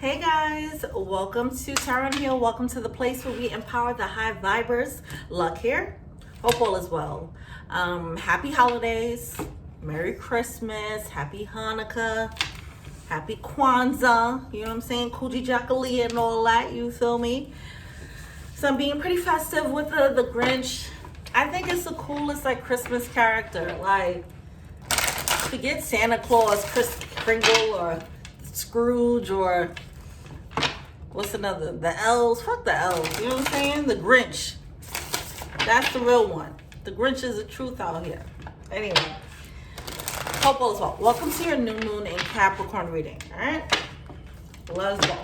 Hey guys, welcome to Tarot and Heal. Welcome to the place where we empower the high vibers. Luck here. Hope all is well. Happy holidays. Merry Christmas. Happy Hanukkah. Happy Kwanzaa. You know what I'm saying? Kuji Jackalee and all that. You feel me? So I'm being pretty festive with the Grinch. I think it's the coolest like Christmas character. Like, forget Santa Claus, Kris Kringle, or Scrooge, or what's another? The elves. Fuck the elves. You know what I'm saying? The Grinch. That's the real one. The Grinch is the truth out here. Anyway. Hope all is well. Welcome to your new moon in Capricorn reading. Alright? Let's go.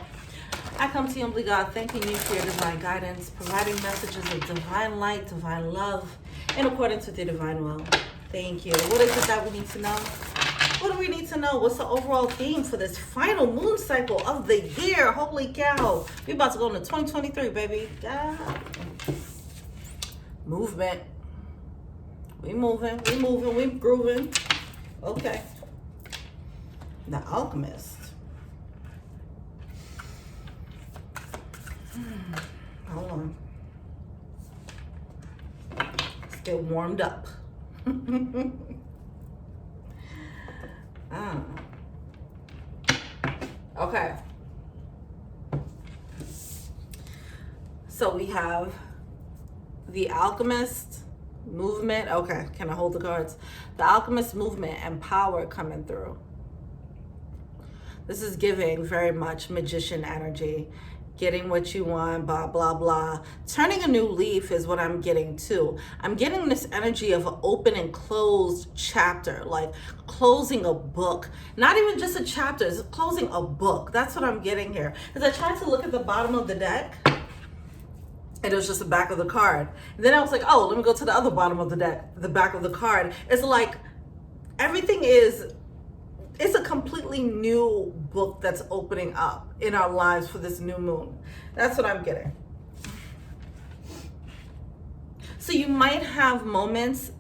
I come to you, humbly God, thanking you for your divine guidance, providing messages of divine light, divine love, in accordance with your divine will. Thank you. What is it that we need to know? What do we need to know? What's the overall theme for this final moon cycle of the year? Holy cow. We about to go into 2023, baby. God. Movement. We moving, we grooving. Okay. The Alchemist. Hold on. Let's get warmed up. Okay. So we have the Alchemist movement. Okay, can I hold the cards? The Alchemist movement and power coming through. This is giving very much magician energy. Getting what you want, blah, blah, blah. Turning a new leaf is what I'm getting too. I'm getting this energy of an open and closed chapter, like closing a book. Not even just a chapter, it's closing a book. That's what I'm getting here. Because I tried to look at the bottom of the deck, and it was just the back of the card. And then I was like, oh, let me go to the other bottom of the deck, the back of the card. It's like everything is... It's a completely new book that's opening up in our lives for this new moon. That's what I'm getting. So you might have moments,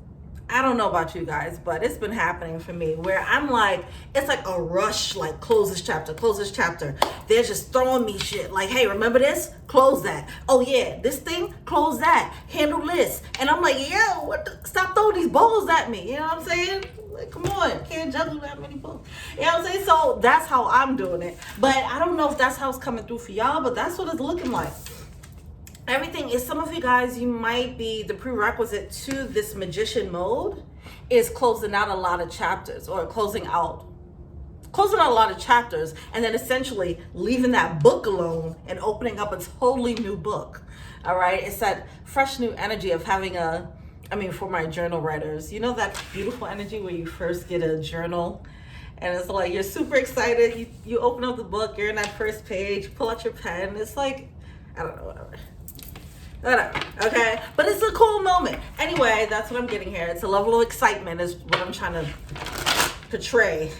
I don't know about you guys, but it's been happening for me, where I'm like, it's like a rush, like close this chapter, close this chapter. They're just throwing me shit like, hey, remember this? Close that. Oh yeah, this thing, close that. Handle this. And I'm like, yo, stop throwing these balls at me. You know what I'm saying? Like, come on, can't juggle that many balls. You know what I'm saying? So that's how I'm doing it. But I don't know if that's how it's coming through for y'all, but that's what it's looking like. Everything is, some of you guys, you might be, the prerequisite to this magician mode is closing out a lot of chapters, or closing out a lot of chapters, and then essentially leaving that book alone and opening up a totally new book. All right. It's that fresh new energy of having for my journal writers, you know that beautiful energy where you first get a journal and it's like, you're super excited. You open up the book, you're in that first page, pull out your pen. It's like, I don't know, whatever. Okay. But it's a cool moment. Anyway, that's what I'm getting here. It's a level of excitement is what I'm trying to portray.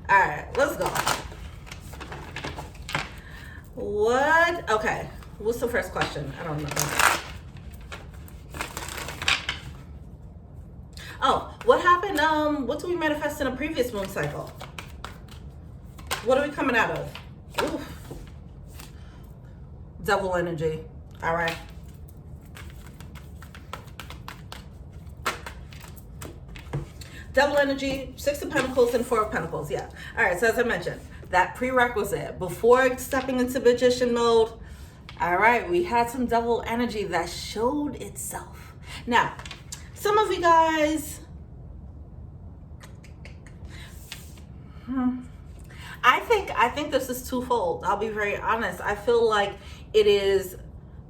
All right, let's go. What? Okay. What's the first question? I don't know. Oh, what happened? What did we manifest in a previous moon cycle? What are we coming out of? Oof. Devil energy. All right. Devil energy, 6 of Pentacles and 4 of Pentacles. Yeah. All right. So as I mentioned, that prerequisite before stepping into magician mode. All right. We had some devil energy that showed itself. Now, some of you guys, I think this is twofold. I'll be very honest. I feel like it is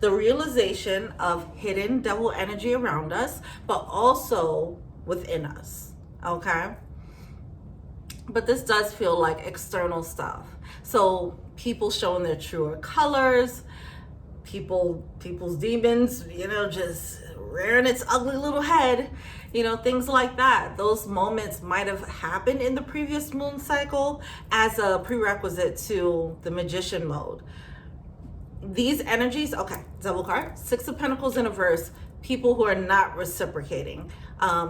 the realization of hidden devil energy around us, but also within us. Okay? But this does feel like external stuff. So people showing their truer colors, people's demons, just rearing its ugly little head, things like that. Those moments might have happened in the previous moon cycle as a prerequisite to the magician mode. These energies, okay, double card, 6 of Pentacles in reverse, people who are not reciprocating.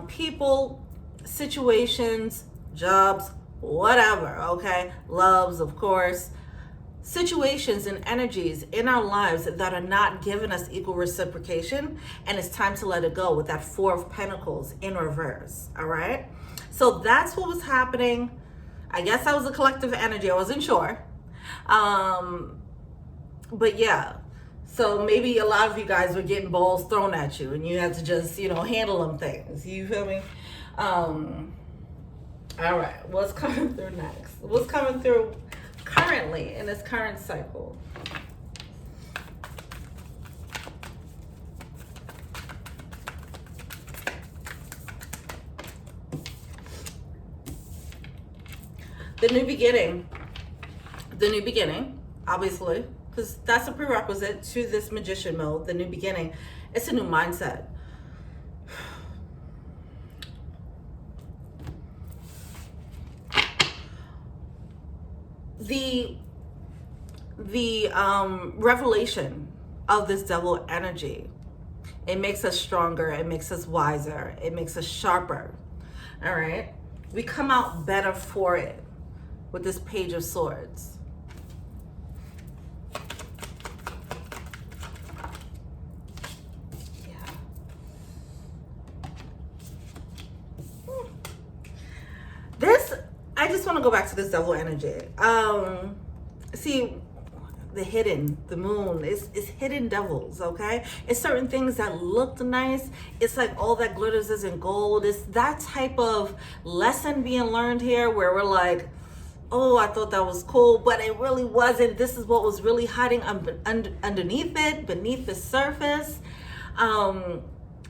People, situations, jobs, whatever, okay? Loves, of course. situations and energies in our lives that are not giving us equal reciprocation, and it's time to let it go with that Four of Pentacles in reverse. All right, so that's what was happening. I guess that was a collective energy. I wasn't sure, but yeah, so maybe a lot of you guys were getting balls thrown at you and you had to just, you know, handle them things. You feel me? All right, what's coming through next? What's coming through currently in this current cycle? The new beginning. The new beginning, obviously, because that's a prerequisite to this magician mode, the new beginning. It's a new mindset. The revelation of this devil energy, it makes us stronger, it makes us wiser, it makes us sharper. All right, we come out better for it with this Page of Swords. Yeah. This, I just want to go back to this devil energy. See, the moon is hidden devils, okay? It's certain things that looked nice. It's like all that glitters isn't gold. It's that type of lesson being learned here where we're like, oh, I thought that was cool, but it really wasn't. This is what was really hiding underneath it, beneath the surface.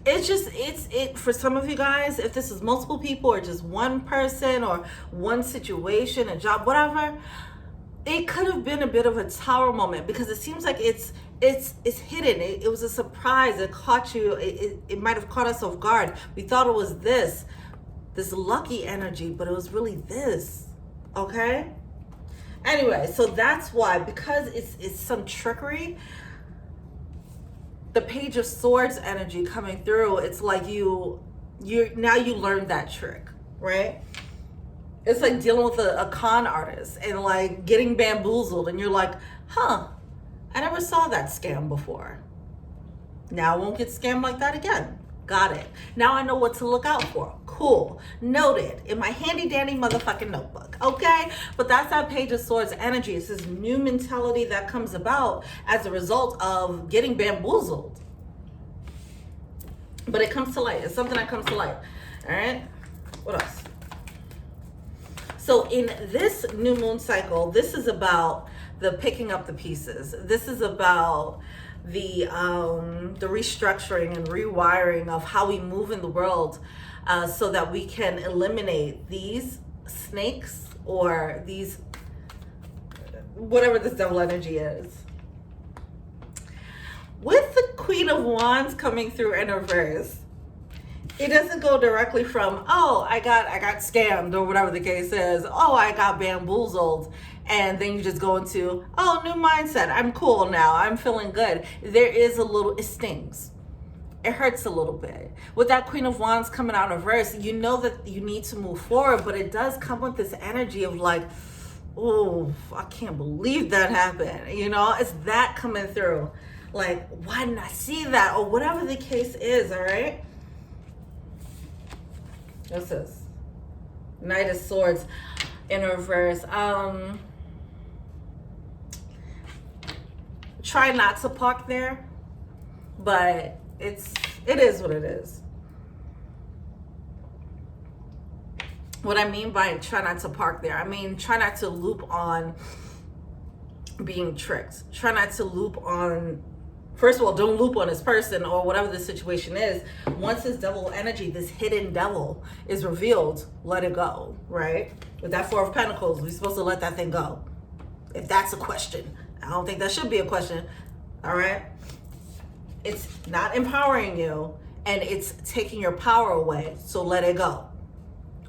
It's for some of you guys, if this is multiple people or just one person or one situation, a job, whatever, it could have been a bit of a tower moment because it seems like it's hidden. It was a surprise. It caught you. It might have caught us off guard. We thought it was this lucky energy, but it was really this. Okay. Anyway, so that's why, because it's some trickery. The Page of Swords energy coming through. It's like you learned that trick, right? It's like dealing with a con artist and like getting bamboozled, and you're like, huh, I never saw that scam before. Now I won't get scammed like that again. Got it. Now I know what to look out for. Cool. Noted in my handy dandy motherfucking notebook. Okay? But that's that Page of Swords energy. It's this new mentality that comes about as a result of getting bamboozled. But it comes to light. It's something that comes to light. All right? What else? So in this new moon cycle, this is about the picking up the pieces. This is about the restructuring and rewiring of how we move in the world, so that we can eliminate these snakes or these, whatever this devil energy is. With the Queen of Wands coming through in reverse, it doesn't go directly from, oh, I got scammed or whatever the case is. Oh, I got bamboozled. And then you just go into, oh, new mindset. I'm cool now. I'm feeling good. There is a little, it stings. It hurts a little bit. With that Queen of Wands coming out in reverse, you know that you need to move forward, but it does come with this energy of like, oh, I can't believe that happened. You know, it's that coming through. Like, why didn't I see that? Or whatever the case is, all right? What's this? Knight of Swords in reverse. Try not to park there, but it is what it is. What I mean by try not to park there, I mean try not to loop on being tricked. Try not to loop on, first of all, don't loop on this person or whatever the situation is. Once this devil energy, this hidden devil is revealed, let it go, right? With that Four of Pentacles, we're supposed to let that thing go. If that's a question. I don't think that should be a question, all right? It's not empowering you, and it's taking your power away, so let it go.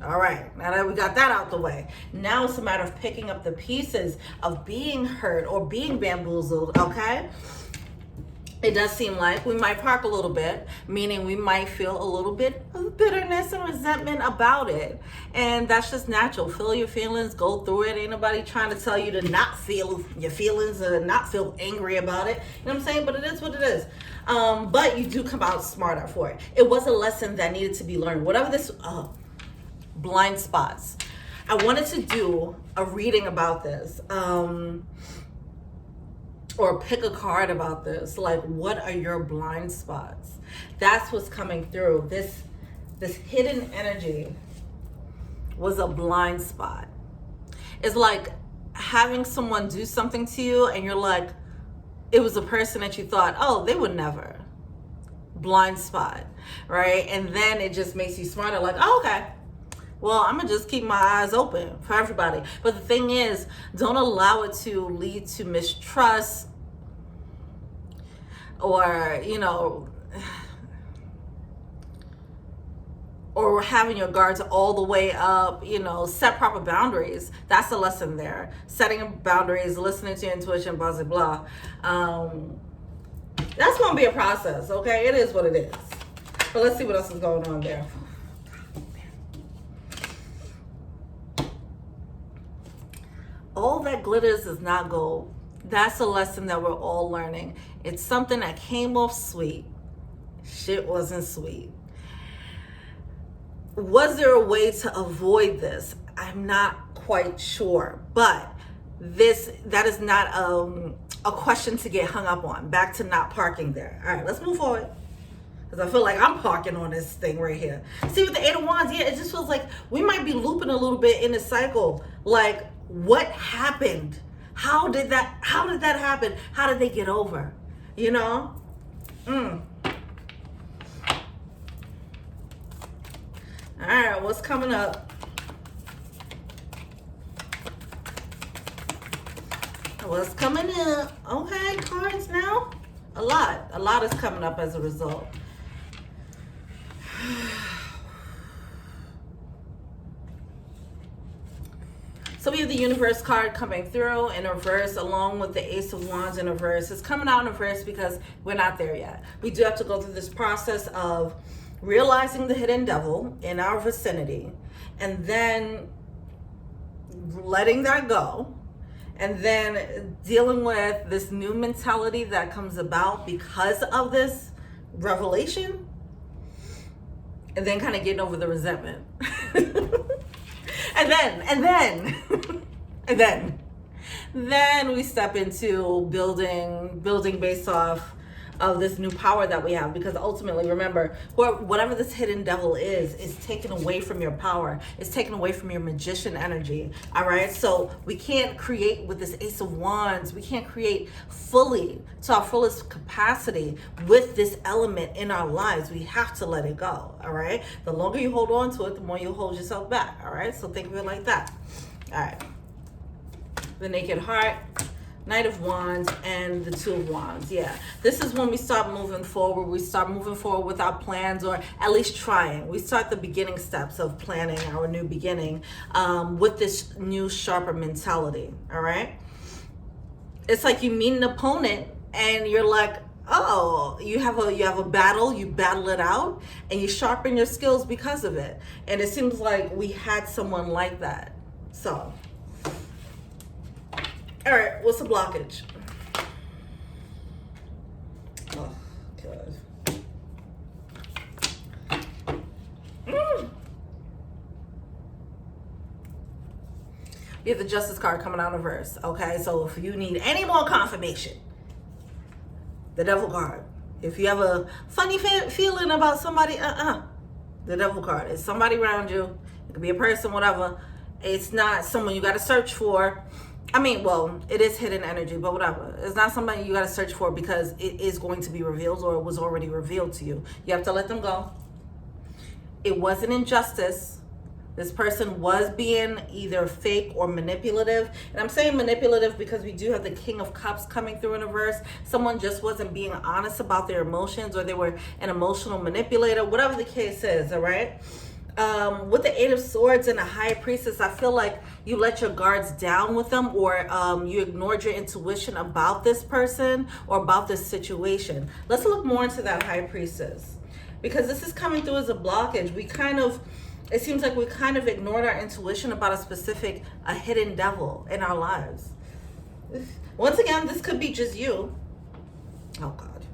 All right, now that we got that out the way, now it's a matter of picking up the pieces of being hurt or being bamboozled, okay? it does seem like we might park a little bit, meaning we might feel a little bit of bitterness and resentment about it. And that's just natural. Feel your feelings, go through it. Ain't nobody trying to tell you to not feel your feelings or not feel angry about it. You know what I'm saying? But it is what it is. But you do come out smarter for it. It was a lesson that needed to be learned. Whatever this, blind spots. I wanted to do a reading about this. Or pick a card about this. Like, what are your blind spots? That's what's coming through. This hidden energy was a blind spot. It's like having someone do something to you and you're like, it was a person that you thought, oh, they would never. Blind spot, right? And then it just makes you smarter, like, oh, okay. Well, I'm gonna just keep my eyes open for everybody. But the thing is, don't allow it to lead to mistrust or, you know, or having your guards all the way up. You know, set proper boundaries. That's the lesson there. Setting boundaries, listening to your intuition, blah, blah, blah. That's gonna be a process, okay? It is what it is. But let's see what else is going on there. All that glitters is not gold. That's a lesson that we're all learning. It's something that came off sweet. Shit wasn't sweet. Was there a way to avoid this? I'm not quite sure. But that is not a question to get hung up on. Back to not parking there. All right, let's move forward. Because I feel like I'm parking on this thing right here. See, with the Eight of Wands, yeah, it just feels like we might be looping a little bit in the cycle. Like, what happened? How did that happen? How did they get over? You know? All right, what's coming up? What's coming up? Okay, cards now. A lot is coming up as a result. So we have the Universe card coming through in reverse, along with the Ace of Wands in reverse. It's coming out in reverse because we're not there yet. We do have to go through this process of realizing the hidden devil in our vicinity, and then letting that go, and then dealing with this new mentality that comes about because of this revelation, and then kind of getting over the resentment. and then we step into building based off of this new power that we have, because ultimately, remember, whatever this hidden devil is taken away from your power. It's taken away from your magician energy. All right, so we can't create with this Ace of Wands. We can't create fully to our fullest capacity with this element in our lives. We have to let it go. All right, the longer you hold on to it, the more you'll hold yourself back. All right, so think of it like that. All right, the Naked Heart, Knight of Wands, and the Two of Wands. Yeah, this is when we start moving forward. We start moving forward with our plans, or at least trying. We start the beginning steps of planning our new beginning with this new, sharper mentality. All right, it's like you meet an opponent and you're like, oh, you have a battle, you battle it out, and you sharpen your skills because of it. And it seems like we had someone like that. So, all right, what's the blockage? Oh, God. You have the Justice card coming out in reverse. Okay, so if you need any more confirmation, the Devil card. If you have a funny feeling about somebody, the Devil card. It's somebody around you. It could be a person, whatever. It's not someone you got to search for. I mean, well, it is hidden energy, but whatever. It's not somebody you got to search for because it is going to be revealed, or it was already revealed to you. You have to let them go. It wasn't injustice. This person was being either fake or manipulative. And I'm saying manipulative because we do have the King of Cups coming through in reverse. Someone just wasn't being honest about their emotions, or they were an emotional manipulator, whatever the case is, all right? With the Eight of Swords and the High Priestess, I feel like you let your guards down with them, or you ignored your intuition about this person or about this situation. Let's look more into that High Priestess, because this is coming through as a blockage. It seems like we kind of ignored our intuition about a hidden devil in our lives. Once again, this could be just you. Oh God.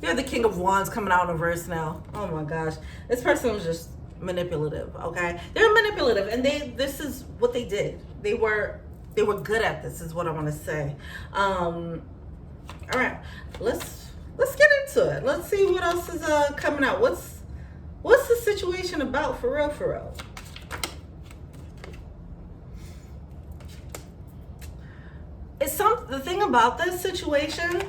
You're the King of Wands coming out in reverse now. Oh my gosh. This person was just manipulative, okay? They're manipulative, and this is what they did. They were good at this, is what I want to say. All right. Let's get into it. Let's see what else is coming out. What's the situation about, for real, for real? The thing about this situation,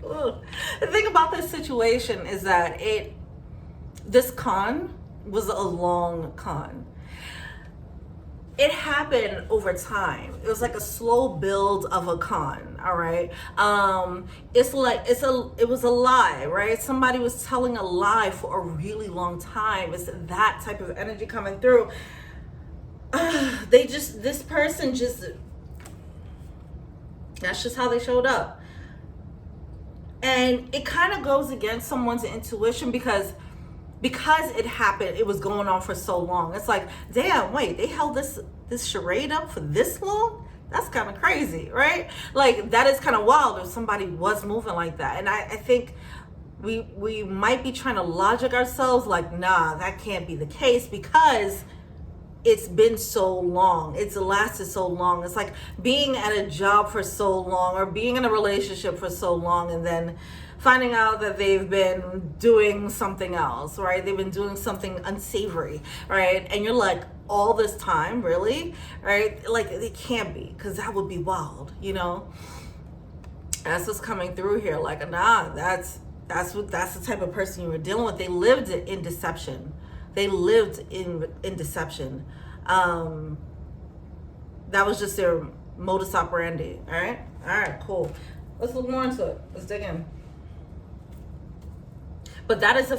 the thing about this situation is that this con was a long con. It happened over time. It was like a slow build of a con. All right. It was a lie, right? Somebody was telling a lie for a really long time. It's that type of energy coming through. This person that's just how they showed up. And it kind of goes against someone's intuition because it happened, it was going on for so long. It's like, damn, wait, they held this charade up for this long? That's kind of crazy, right? Like, that is kind of wild if somebody was moving like that. And I think we might be trying to logic ourselves like, nah, that can't be the case, because it's been so long. It's lasted so long. It's like being at a job for so long, or being in a relationship for so long, and then finding out that they've been doing something else, right? They've been doing something unsavory, right? And you're like, all this time, really? Right? Like, it can't be, because that would be wild, you know? That's what's coming through here. Like, nah, that's the type of person you were dealing with. They lived in deception. They lived in deception. That was just their modus operandi. All right, cool. Let's look more into it. Let's dig in. But that was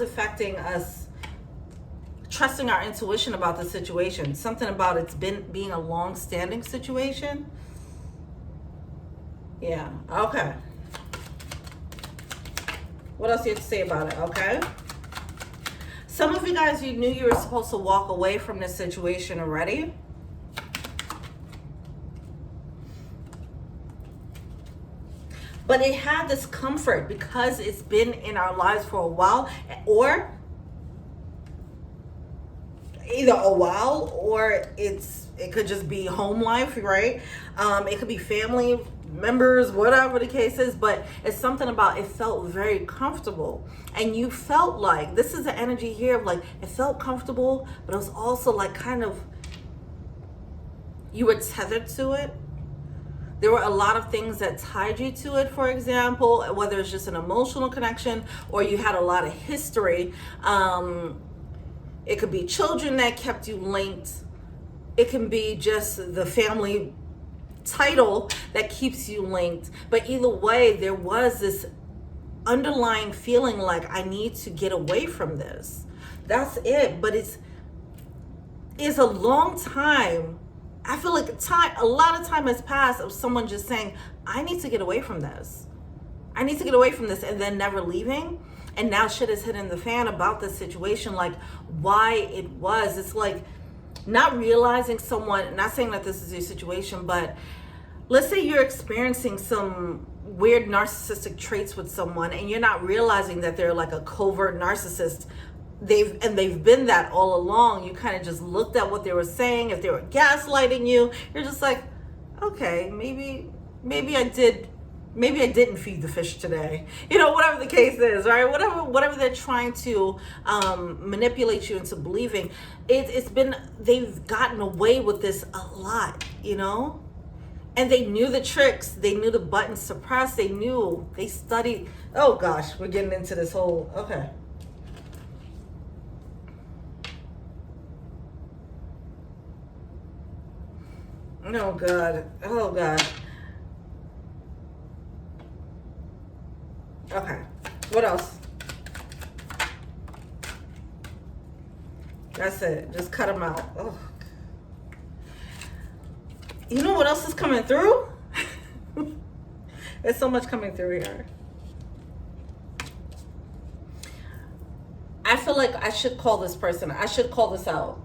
affecting us trusting our intuition about the situation. Something about it's being a long-standing situation. Yeah, okay. What else do you have to say about it, okay? Some of you guys, you knew you were supposed to walk away from this situation already. But it had this comfort because it's been in our lives for a while, or either a while, or it could just be home life, right? It could be family members, whatever the case is, but it's something about, it felt very comfortable, and you felt like, this is the energy here of like, it felt comfortable, but it was also like kind of, you were tethered to it. There were a lot of things that tied you to it, for example, whether it's just an emotional connection or you had a lot of history. It could be children that kept you linked. It can be just the family title that keeps you linked. But either way, there was this underlying feeling like, I need to get away from this. That's it. But it's a long time. I feel like a lot of time has passed of someone just saying, I need to get away from this. I need to get away from this, and then never leaving. And now shit is hitting the fan about this situation, like why it was. It's like not realizing someone, not saying that this is your situation, but let's say you're experiencing some weird narcissistic traits with someone and you're not realizing that they're like a covert narcissist. They've been that all along. You kind of just looked at what they were saying. If they were gaslighting you, you're just like, okay, maybe I didn't feed the fish today. You know, whatever the case is, right? Whatever they're trying to manipulate you into believing. They've gotten away with this a lot, you know? And they knew the tricks. They knew the buttons to press. They studied. Oh gosh, we're getting into this whole, okay. Oh God, oh God. What else? That's it. Just cut them out. Oh. You know what else is coming through? There's so much coming through here. I feel like I should call this person. I should call this out.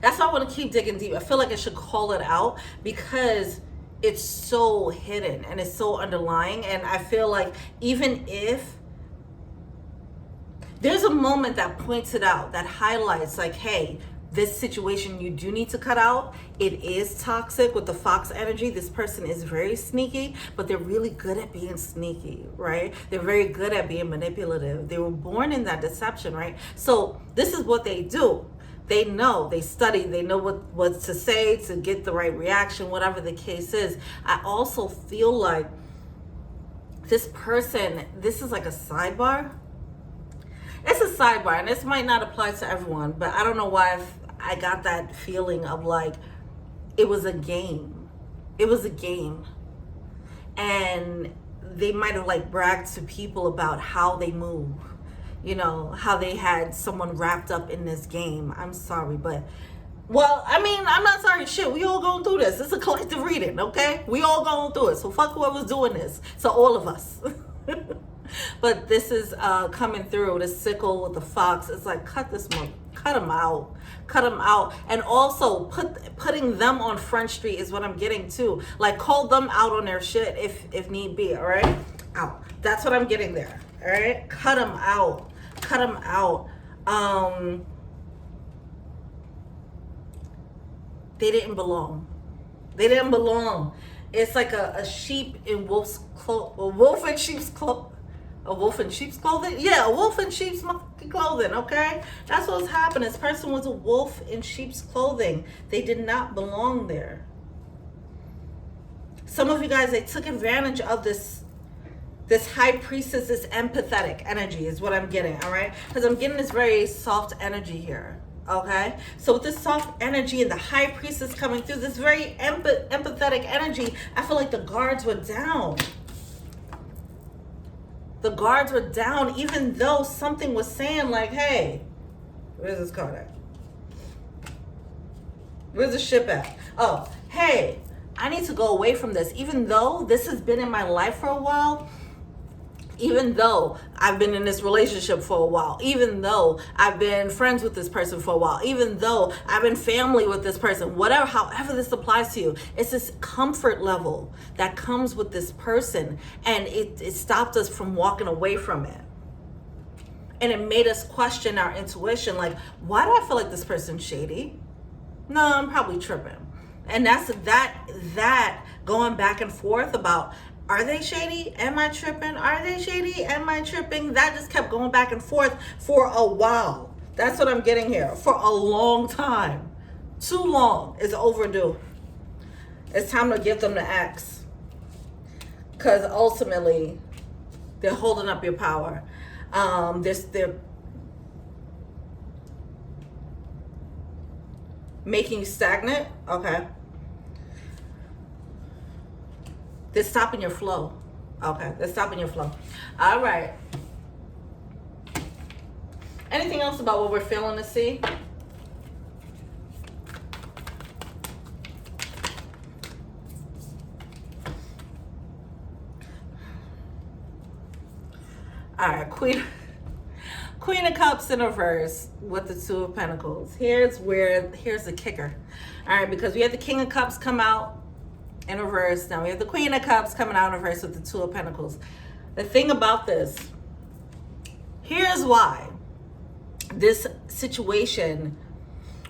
That's why I want to keep digging deep. I feel like I should call it out because it's so hidden and it's so underlying. And I feel like even if there's a moment that points it out, that highlights like, hey, this situation you do need to cut out. It is toxic with the fox energy. This person is very sneaky, but they're really good at being sneaky, right? They're very good at being manipulative. They were born in that deception, right? So this is what they do. They know, they study, they know what to say to get the right reaction, whatever the case is. I also feel like this person, this is like a sidebar. It's a sidebar, and this might not apply to everyone, but I don't know why I got that feeling of like it was a game. It was a game. And they might have like bragged to people about how they move, you know, how they had someone wrapped up in this game. I'm sorry, but well, I mean, I'm not sorry. Shit, we all going through this. It's a collective reading, okay? We all going through it. So fuck whoever's doing this. So all of us. But this is coming through, the sickle with the fox. It's like, cut them out. Cut them out. And also putting them on Front Street is what I'm getting too. Like, call them out on their shit if need be, all right? Out. That's what I'm getting there, all right? Cut them out. Cut them out. They didn't belong. They didn't belong. It's like a sheep in wolf's clothes, a wolf in sheep's clothes. A wolf in sheep's clothing? Yeah, a wolf in sheep's clothing, okay? That's what's happening. This person was a wolf in sheep's clothing. They did not belong there. Some of you guys, they took advantage of this high priestess, this empathetic energy is what I'm getting, all right? Because I'm getting this very soft energy here, okay? So with this soft energy and the high priestess coming through, this very empathetic energy, I feel like the guards were down. The guards were down, even though something was saying like, hey, where's this card at? Where's the ship at? Oh, hey, I need to go away from this. Even though this has been in my life for a while, even though I've been in this relationship for a while, even though I've been friends with this person for a while, even though I've been family with this person, whatever, however this applies to you, it's this comfort level that comes with this person, and it stopped us from walking away from it. And it made us question our intuition, like, why do I feel like this person's shady? No, I'm probably tripping. And that's that going back and forth about, are they shady? Am I tripping? Are they shady? Am I tripping? That just kept going back and forth for a while. That's what I'm getting here. For a long time. Too long. It's overdue. It's time to give them the axe. Because ultimately, they're holding up your power. They're making you stagnant. Okay. They're stopping your flow. Okay, they're stopping your flow. All right. Anything else about what we're feeling to see? All right, Queen of Cups in reverse with the Two of Pentacles. Here's the kicker. All right, because we had the King of Cups come out in reverse. Now we have the Queen of Cups coming out in reverse with the Two of Pentacles. The thing about this, here's why this situation,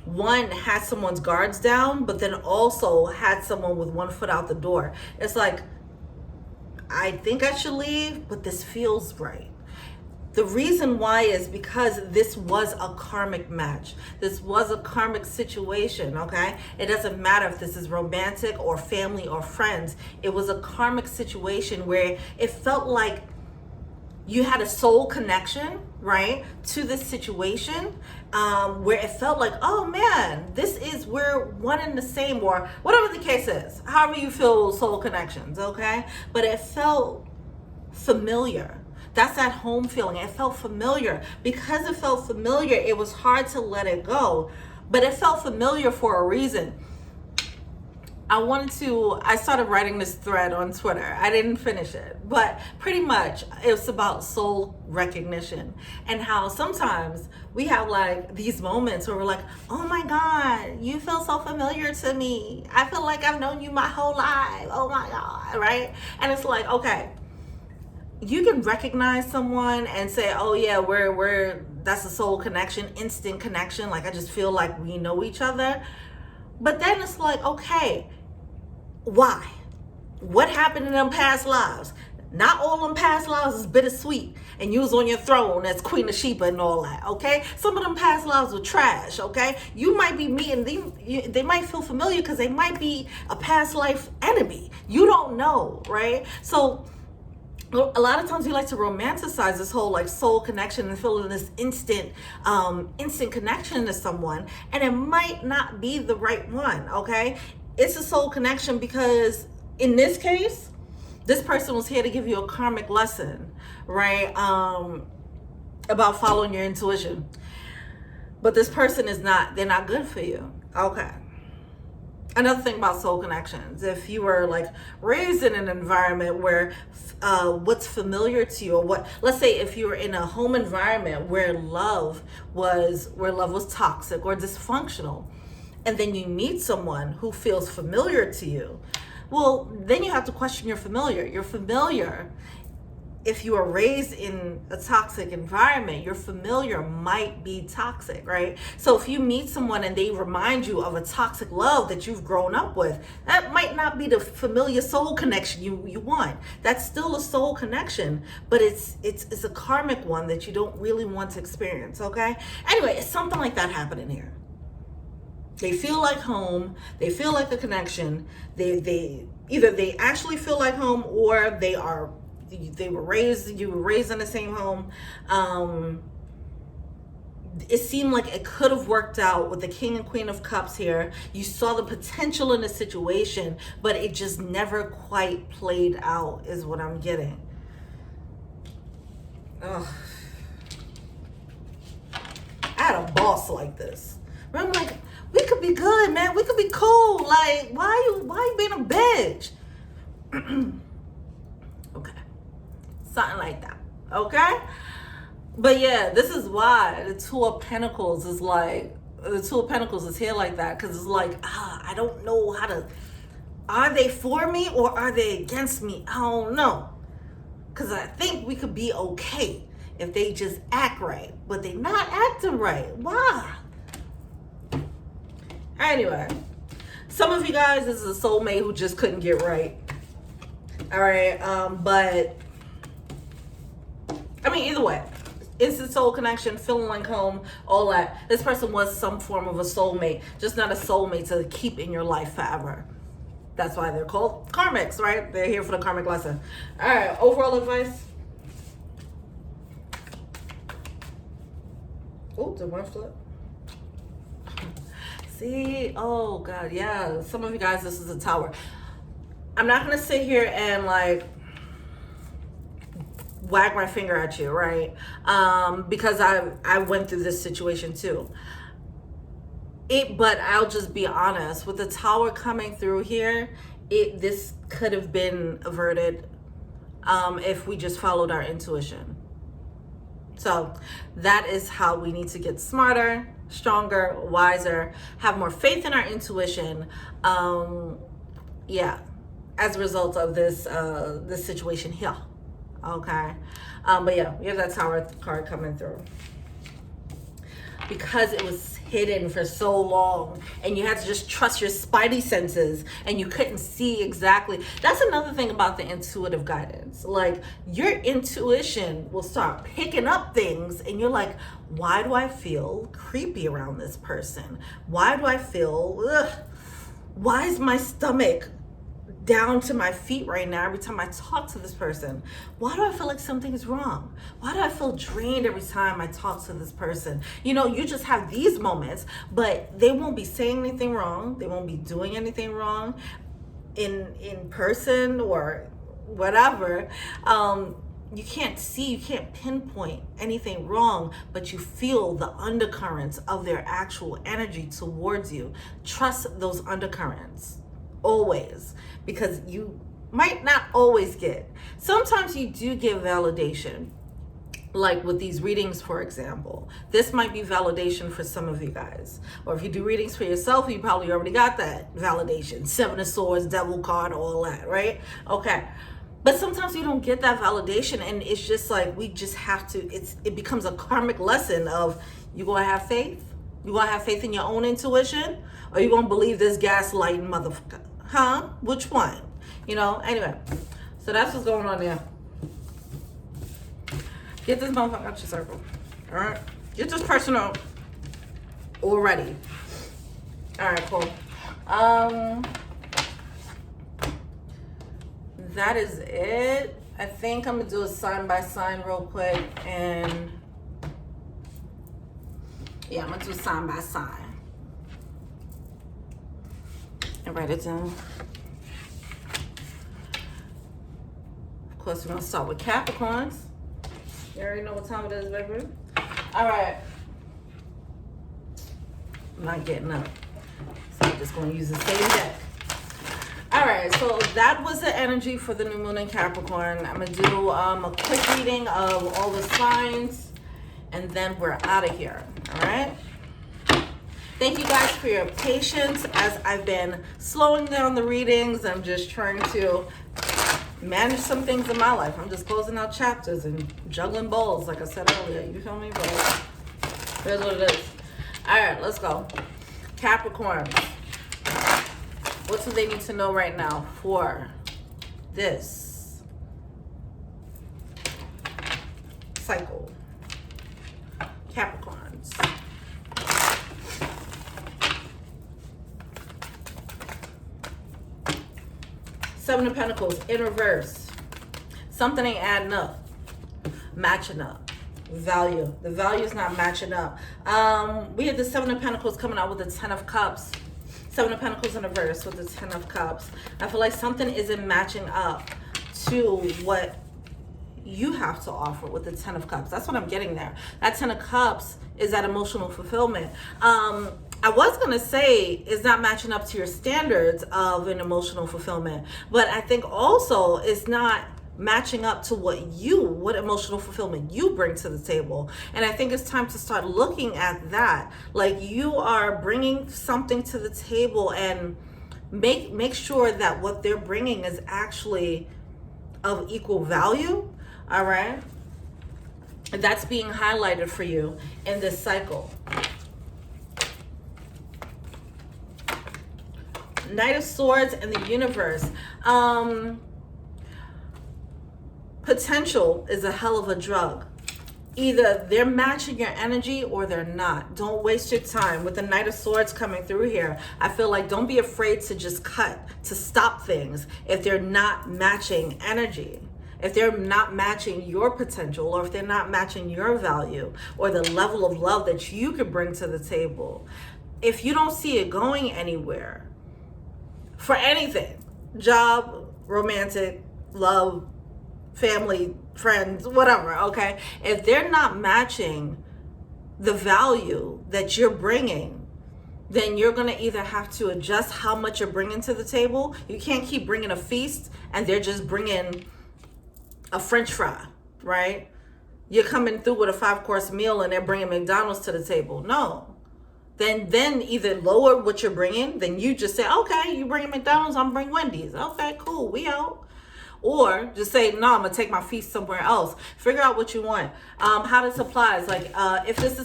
one, had someone's guards down, but then also had someone with one foot out the door. It's like, I think I should leave, but this feels right. The reason why is because this was a karmic match. This was a karmic situation, okay? It doesn't matter if this is romantic or family or friends. It was a karmic situation where it felt like you had a soul connection, right, to this situation, where it felt like, oh man, we're one and the same, or whatever the case is, however you feel soul connections, okay? But it felt familiar. That's that home feeling. It felt familiar. Because it felt familiar, it was hard to let it go. But it felt familiar for a reason. I started writing this thread on Twitter. I didn't finish it, but pretty much it's about soul recognition and how sometimes we have like these moments where we're like, oh my God, you feel so familiar to me. I feel like I've known you my whole life. Oh my God, right? And it's like, okay, you can recognize someone and say, oh yeah, that's a soul connection, instant connection. Like I just feel like we know each other. But then it's like, okay, why? What happened in them past lives? Not all them past lives is bittersweet and you was on your throne as Queen of Sheba and all that, okay? Some of them past lives were trash, okay? You might be meeting them, they might feel familiar because they might be a past life enemy. You don't know, right? So a lot of times we like to romanticize this whole like soul connection and feeling this instant connection to someone, and it might not be the right one, okay? It's a soul connection because in this case, this person was here to give you a karmic lesson, right? About following your intuition. But this person they're not good for you, okay? Another thing about soul connections, if you were like raised in an environment where what's familiar to you, or let's say if you were in a home environment where love was toxic or dysfunctional, and then you meet someone who feels familiar to you, well, then you have to question your familiar. Your familiar, if you are raised in a toxic environment, your familiar might be toxic, right? So if you meet someone and they remind you of a toxic love that you've grown up with, that might not be the familiar soul connection you want. That's still a soul connection, but it's a karmic one that you don't really want to experience, okay? Anyway, it's something like that happening here. They feel like home, they feel like a connection. They either they actually feel like home, or you were raised in the same home. It seemed like it could have worked out with the King and Queen of Cups here. You saw the potential in the situation, but it just never quite played out, is what I'm getting. Ugh. I had a boss like this. I'm like, we could be good, man. We could be cool. Like, why you being a bitch? Okay. Something like that. Okay? But yeah, this is why the Two of Pentacles is here like that. Because it's like, I don't know are they for me or are they against me? I don't know. Because I think we could be okay if they just act right. But they not acting right. Why? Anyway, some of you guys, this is a soulmate who just couldn't get right. All right, but I mean, either way, instant soul connection, feeling like home, all that. This person was some form of a soulmate, just not a soulmate to keep in your life forever. That's why they're called karmics, right? They're here for the karmic lesson. All right, overall advice. Oh, did one flip? See, oh God, yeah. Some of you guys, this is a Tower. I'm not gonna sit here and like wag my finger at you, right? Because I went through this situation too. But I'll just be honest, with the Tower coming through here, this could have been averted if we just followed our intuition. So that is how we need to get smarter, stronger, wiser, have more faith in our intuition. Yeah, as a result of this situation here. Okay. But yeah, we have that Tower card coming through. Because it was hidden for so long and you had to just trust your spidey senses and you couldn't see exactly. That's another thing about the intuitive guidance. Like, your intuition will start picking up things and you're like, why do I feel creepy around this person? Why do I feel, why is my stomach down to my feet right now every time I talk to this person? Why do I feel like something is wrong? Why do I feel drained every time I talk to this person? You know, you just have these moments, but they won't be saying anything wrong. They won't be doing anything wrong in person or whatever. you can't see, you can't pinpoint anything wrong, but you feel the undercurrents of their actual energy towards you. Trust those undercurrents always, because you might not always get. Sometimes you do get validation. Like with these readings, for example, this might be validation for some of you guys. Or if you do readings for yourself, you probably already got that validation. Seven of Swords, Devil card, all that, right? Okay. But sometimes you don't get that validation, and it's just like, we just have to, it becomes a karmic lesson of, you gonna have faith? You gonna have faith in your own intuition? Or you gonna believe this gaslighting motherfucker? Huh? Which one? You know, anyway. So that's what's going on there. Get this motherfucker out your circle. All right? Get this person out already. All right, cool. That is it. I think I'm gonna do a sign by sign real quick, and yeah, I'm gonna do sign by sign and write it down. Of course, we're gonna start with Capricorns. You already know what time it is, baby. All right. I'm not getting up, so I'm just gonna use the same deck. All right, so that was the energy for the new moon in Capricorn. I'm gonna do a quick reading of all the signs, and then we're out of here. All right. Thank you guys for your patience as I've been slowing down the readings. I'm just trying to manage some things in my life. I'm just closing out chapters and juggling balls, like I said earlier. You feel me? But here's what it is. All right, let's go. Capricorn. What do they need to know right now for this cycle? Capricorns. Seven of Pentacles in reverse. Something ain't adding up, matching up. Value. The value is not matching up. We had the Seven of Pentacles coming out with the Ten of Cups. Seven of Pentacles in reverse with the Ten of Cups. I feel like something isn't matching up to what you have to offer with the Ten of Cups. That's what I'm getting there. That Ten of Cups is that emotional fulfillment. I was going to say it's not matching up to your standards of an emotional fulfillment, but I think also it's not matching up to what emotional fulfillment you bring to the table. And I think it's time to start looking at that. Like, you are bringing something to the table, and make sure that what they're bringing is actually of equal value. All right. And that's being highlighted for you in this cycle. Knight of Swords and the universe. Potential is a hell of a drug. Either they're matching your energy or they're not. Don't waste your time. With the Knight of Swords coming through here, I feel like don't be afraid to just cut, to stop things if they're not matching energy. If they're not matching your potential, or if they're not matching your value or the level of love that you could bring to the table. If you don't see it going anywhere, for anything, job, romantic, love, family, friends, whatever, okay? If they're not matching the value that you're bringing, then you're going to either have to adjust how much you're bringing to the table. You can't keep bringing a feast and they're just bringing a French fry, right? You're coming through with a 5-course meal and they're bringing McDonald's to the table. No. Then either lower what you're bringing, then you just say, okay, you bring McDonald's, I'm bring Wendy's. Okay, cool, we out. Or just say, no, I'm gonna take my feast somewhere else. Figure out what you want. How this applies, like if this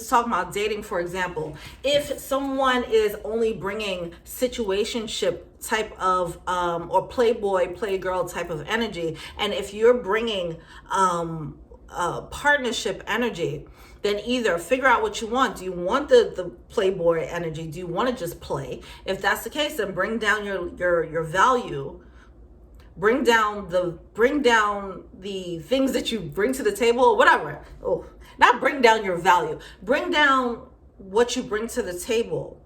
is talking about dating, for example, if someone is only bringing situationship type of or playboy, playgirl type of energy, and if you're bringing partnership energy, then either figure out what you want. Do you want the playboy energy? Do you want to just play? If that's the case, then bring down your value. Bring down the things that you bring to the table, or whatever. Oh, not bring down your value. Bring down what you bring to the table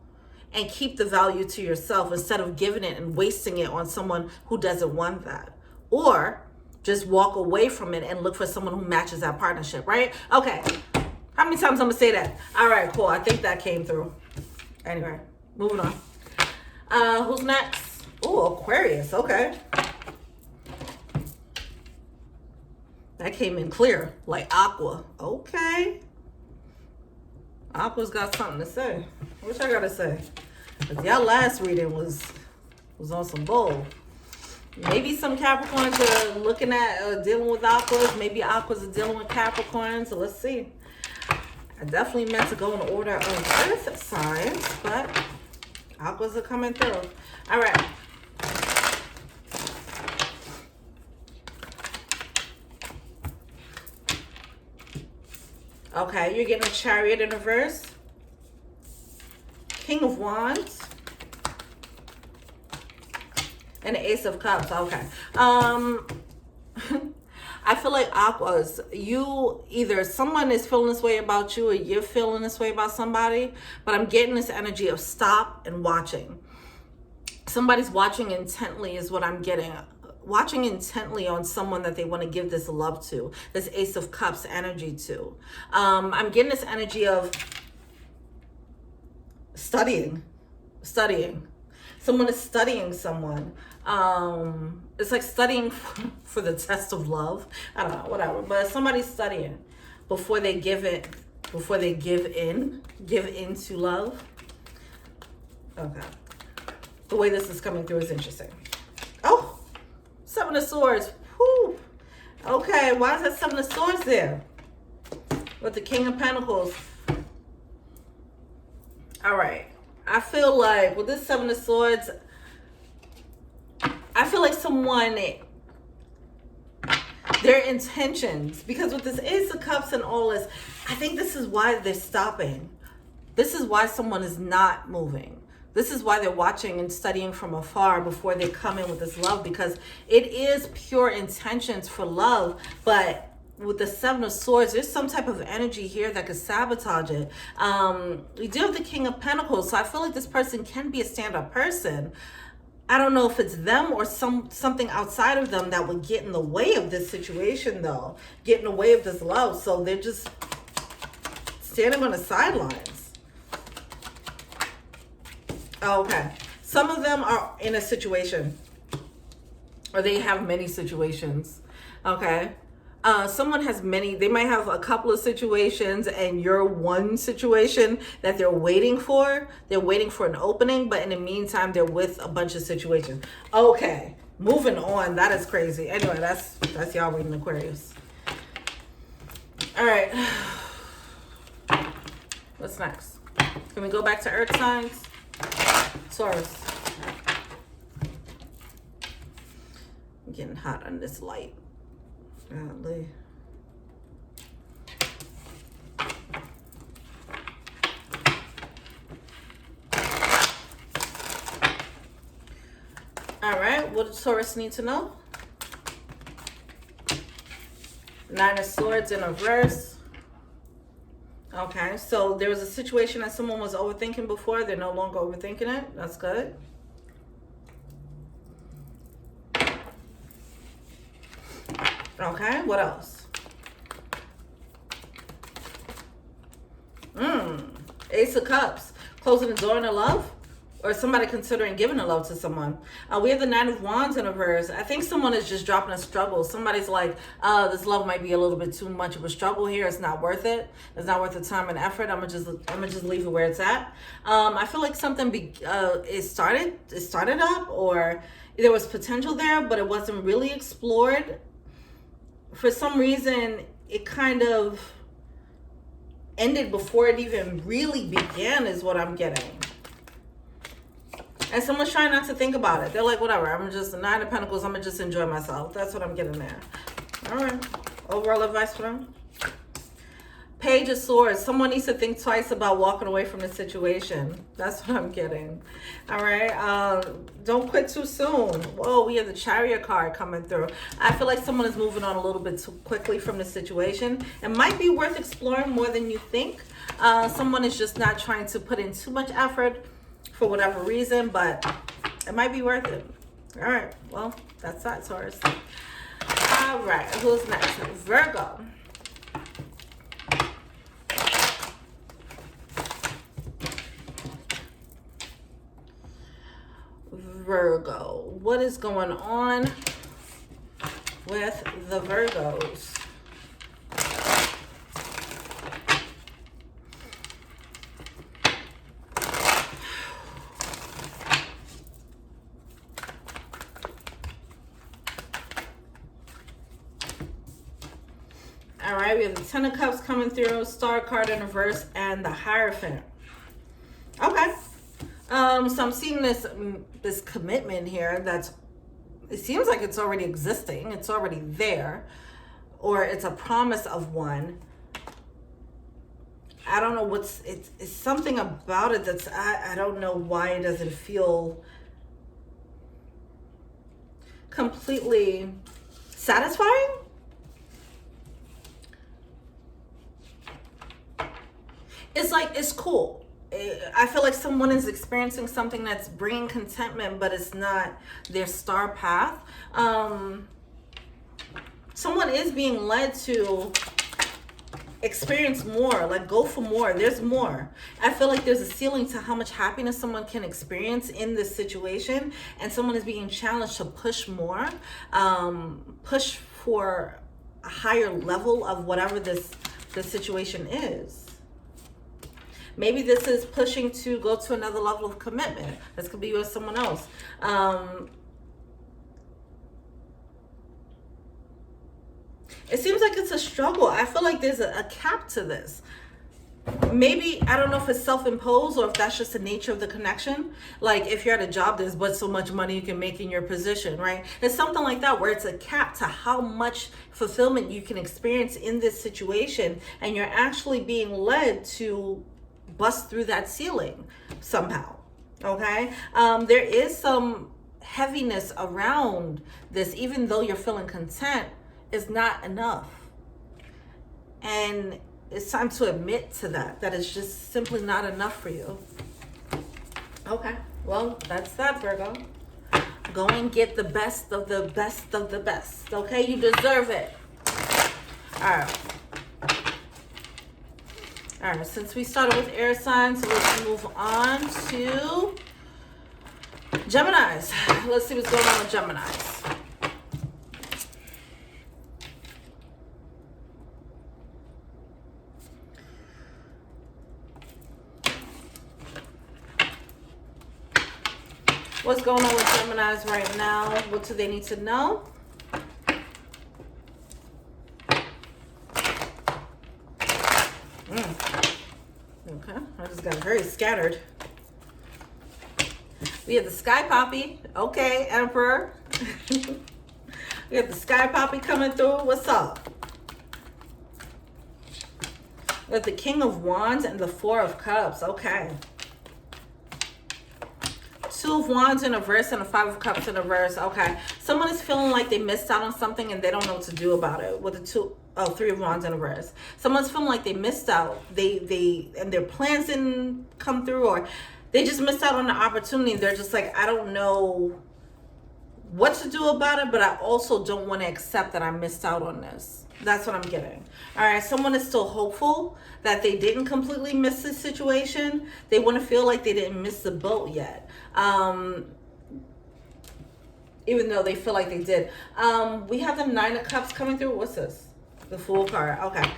and keep the value to yourself instead of giving it and wasting it on someone who doesn't want that. Or just walk away from it and look for someone who matches that partnership, right? Okay. How many times I'm gonna say that? All right, cool. I think that came through. Anyway, moving on. Who's next? Oh, Aquarius. Okay. That came in clear, like aqua. Okay. Aqua's got something to say. What I gotta say? Because y'all last reading was on some bull. Maybe some Capricorns are looking at dealing with Aquas. Maybe Aquas are dealing with Capricorns. So let's see. I definitely meant to go in order of earth signs, but Aquas are coming through. All right. Okay, you're getting a Chariot in reverse. King of Wands. And the Ace of Cups. Okay. I feel like Aquas, either someone is feeling this way about you or you're feeling this way about somebody, but I'm getting this energy of stop and watching. Somebody's watching intently is what I'm getting. Watching intently on someone that they want to give this love to, this Ace of Cups energy to. I'm getting this energy of studying. Someone is studying someone. It's like studying for the test of love. I don't know, whatever. But somebody's studying before they give in to love. Okay. The way this is coming through is interesting. Oh, Seven of Swords. Whew. Okay, why is that Seven of Swords there? With the King of Pentacles. All right. I feel like with this Seven of Swords, I feel like someone, their intentions, because with this Ace of Cups and all this, I think this is why they're stopping. This is why someone is not moving. This is why they're watching and studying from afar before they come in with this love, because it is pure intentions for love, but with the Seven of Swords, there's some type of energy here that could sabotage it. We do have the King of Pentacles, so I feel like this person can be a stand-up person. I don't know if it's them or something outside of them that would get in the way of this situation, though. Get in the way of this love. So they're just standing on the sidelines. Okay. Some of them are in a situation, or they have many situations. Okay. Someone has many, they might have a couple of situations, and you're one situation that they're waiting for. They're waiting for an opening, but in the meantime, they're with a bunch of situations. Okay, moving on. That is crazy. Anyway, that's y'all reading Aquarius. All right. What's next? Can we go back to earth signs? Taurus. I'm getting hot on this light. Golly. All right, what does Taurus need to know? Nine of Swords in reverse. Okay, so there was a situation that someone was overthinking before. They're no longer overthinking it. That's good. Okay, what else? Ace of Cups. Closing the door in love? Or somebody considering giving a love to someone. We have the Nine of Wands in reverse. I think someone is just dropping a struggle. Somebody's like, this love might be a little bit too much of a struggle here. It's not worth it. It's not worth the time and effort. I'm gonna just leave it where it's at. I feel like something it started up, or there was potential there, but it wasn't really explored. For some reason, it kind of ended before it even really began, is what I'm getting. And someone's trying not to think about it. They're like, whatever, I'm just the Nine of Pentacles, I'm gonna just enjoy myself. That's what I'm getting there. All right, overall advice for them. Page of Swords. Someone needs to think twice about walking away from the situation. That's what I'm getting. All right. Don't quit too soon. Whoa, we have the Chariot card coming through. I feel like someone is moving on a little bit too quickly from the situation. It might be worth exploring more than you think. Someone is just not trying to put in too much effort for whatever reason, but it might be worth it. All right. Well, that's that, Taurus. All right, who's next? Virgo. Virgo, what is going on with the Virgos? All right, we have the Ten of Cups coming through, Star card in reverse, and the Hierophant. Okay. So I'm seeing this commitment here it seems like it's already existing. It's already there. Or it's a promise of one. I don't know it's something about it that's, I don't know why it doesn't feel completely satisfying. It's like, it's cool. I feel like someone is experiencing something that's bringing contentment, but it's not their star path. Someone is being led to experience more, like go for more. There's more. I feel like there's a ceiling to how much happiness someone can experience in this situation, and someone is being challenged to push more, push for a higher level of whatever this situation is. Maybe this is pushing to go to another level of commitment. This could be with someone else. It seems like it's a struggle. I feel like there's a cap to this. Maybe, I don't know if it's self-imposed or if that's just the nature of the connection. Like if you're at a job, there's but so much money you can make in your position, right? It's something like that where it's a cap to how much fulfillment you can experience in this situation. And you're actually being led to bust through that ceiling somehow. Okay. There is some heaviness around this, even though you're feeling content, is not enough. And it's time to admit to that it's just simply not enough for you. Okay, well, that's that, Virgo. Go and get the best of the best of the best. Okay, you deserve it. All right, since we started with air signs, so let's move on to Geminis. Let's see what's going on with Geminis. What's going on with Geminis right now? What do they need to know? Okay, I just got very scattered. We have the Sky Poppy. Okay, Emperor. We have the Sky Poppy coming through. What's up? We have the King of Wands and the Four of Cups. Okay. Two of Wands in reverse and the Five of Cups in reverse. Okay. Someone is feeling like they missed out on something and they don't know what to do about it. With the Three of Wands in reverse. Someone's feeling like they missed out. And their plans didn't come through, or they just missed out on the opportunity. They're just like, I don't know what to do about it, but I also don't want to accept that I missed out on this. That's what I'm getting. All right, someone is still hopeful that they didn't completely miss this situation. They want to feel like they didn't miss the boat yet. Even though they feel like they did. We have the Nine of Cups coming through. What's this? The Fool card. Okay.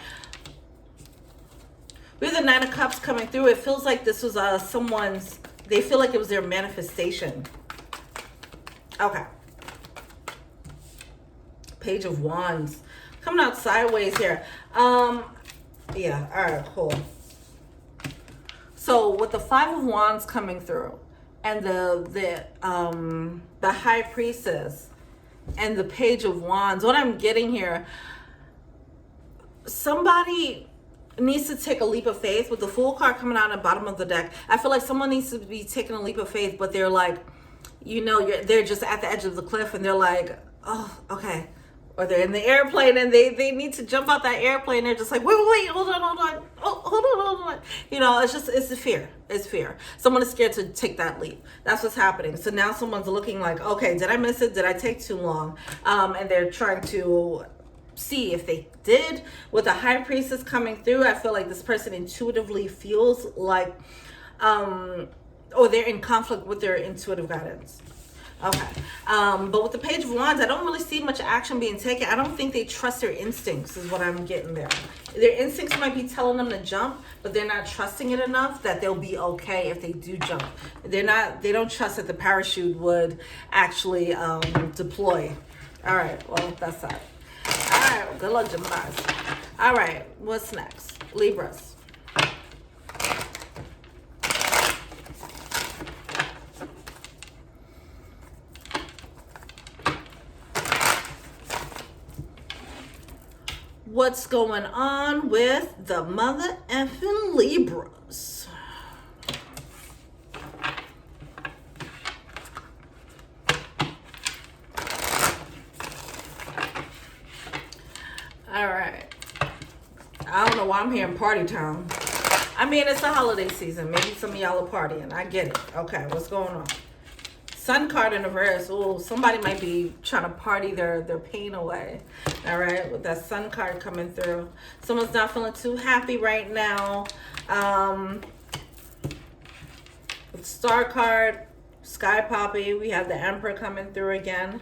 We have the Nine of Cups coming through. It feels like this was someone's, they feel like it was their manifestation. Okay. Page of Wands. Coming out sideways here. Yeah, all right, cool. So with the Five of Wands coming through and the High Priestess and the Page of Wands, what I'm getting here, somebody needs to take a leap of faith. With the Fool card coming out at the bottom of the deck, I feel like someone needs to be taking a leap of faith, but they're like, you know, they're just at the edge of the cliff and they're like, oh, okay, or they're in the airplane and they need to jump out that airplane. They're just like, wait, hold on. Oh, hold on. You know, it's the fear. It's fear. Someone is scared to take that leap. That's what's happening. So now someone's looking like, okay, did I miss it? Did I take too long? And they're trying to see if they did. With the High Priestess coming through, I feel like this person intuitively feels like, or they're in conflict with their intuitive guidance. Okay. But with the Page of Wands, I don't really see much action being taken. I don't think they trust their instincts is what I'm getting there. Their instincts might be telling them to jump, but they're not trusting it enough that they'll be okay if they do jump. They don't trust that the parachute would actually deploy. All right. Well, that's that. All right. Good luck, Geminis. All right. What's next? Libras. What's going on with the mother effing Libras? All right. I don't know why I'm here in party town. I mean, it's the holiday season. Maybe some of y'all are partying. I get it. Okay, what's going on? Sun card in reverse. Oh, somebody might be trying to party their pain away. All right, with that Sun card coming through. Someone's not feeling too happy right now. With Star card, Sky Poppy, we have the Emperor coming through again.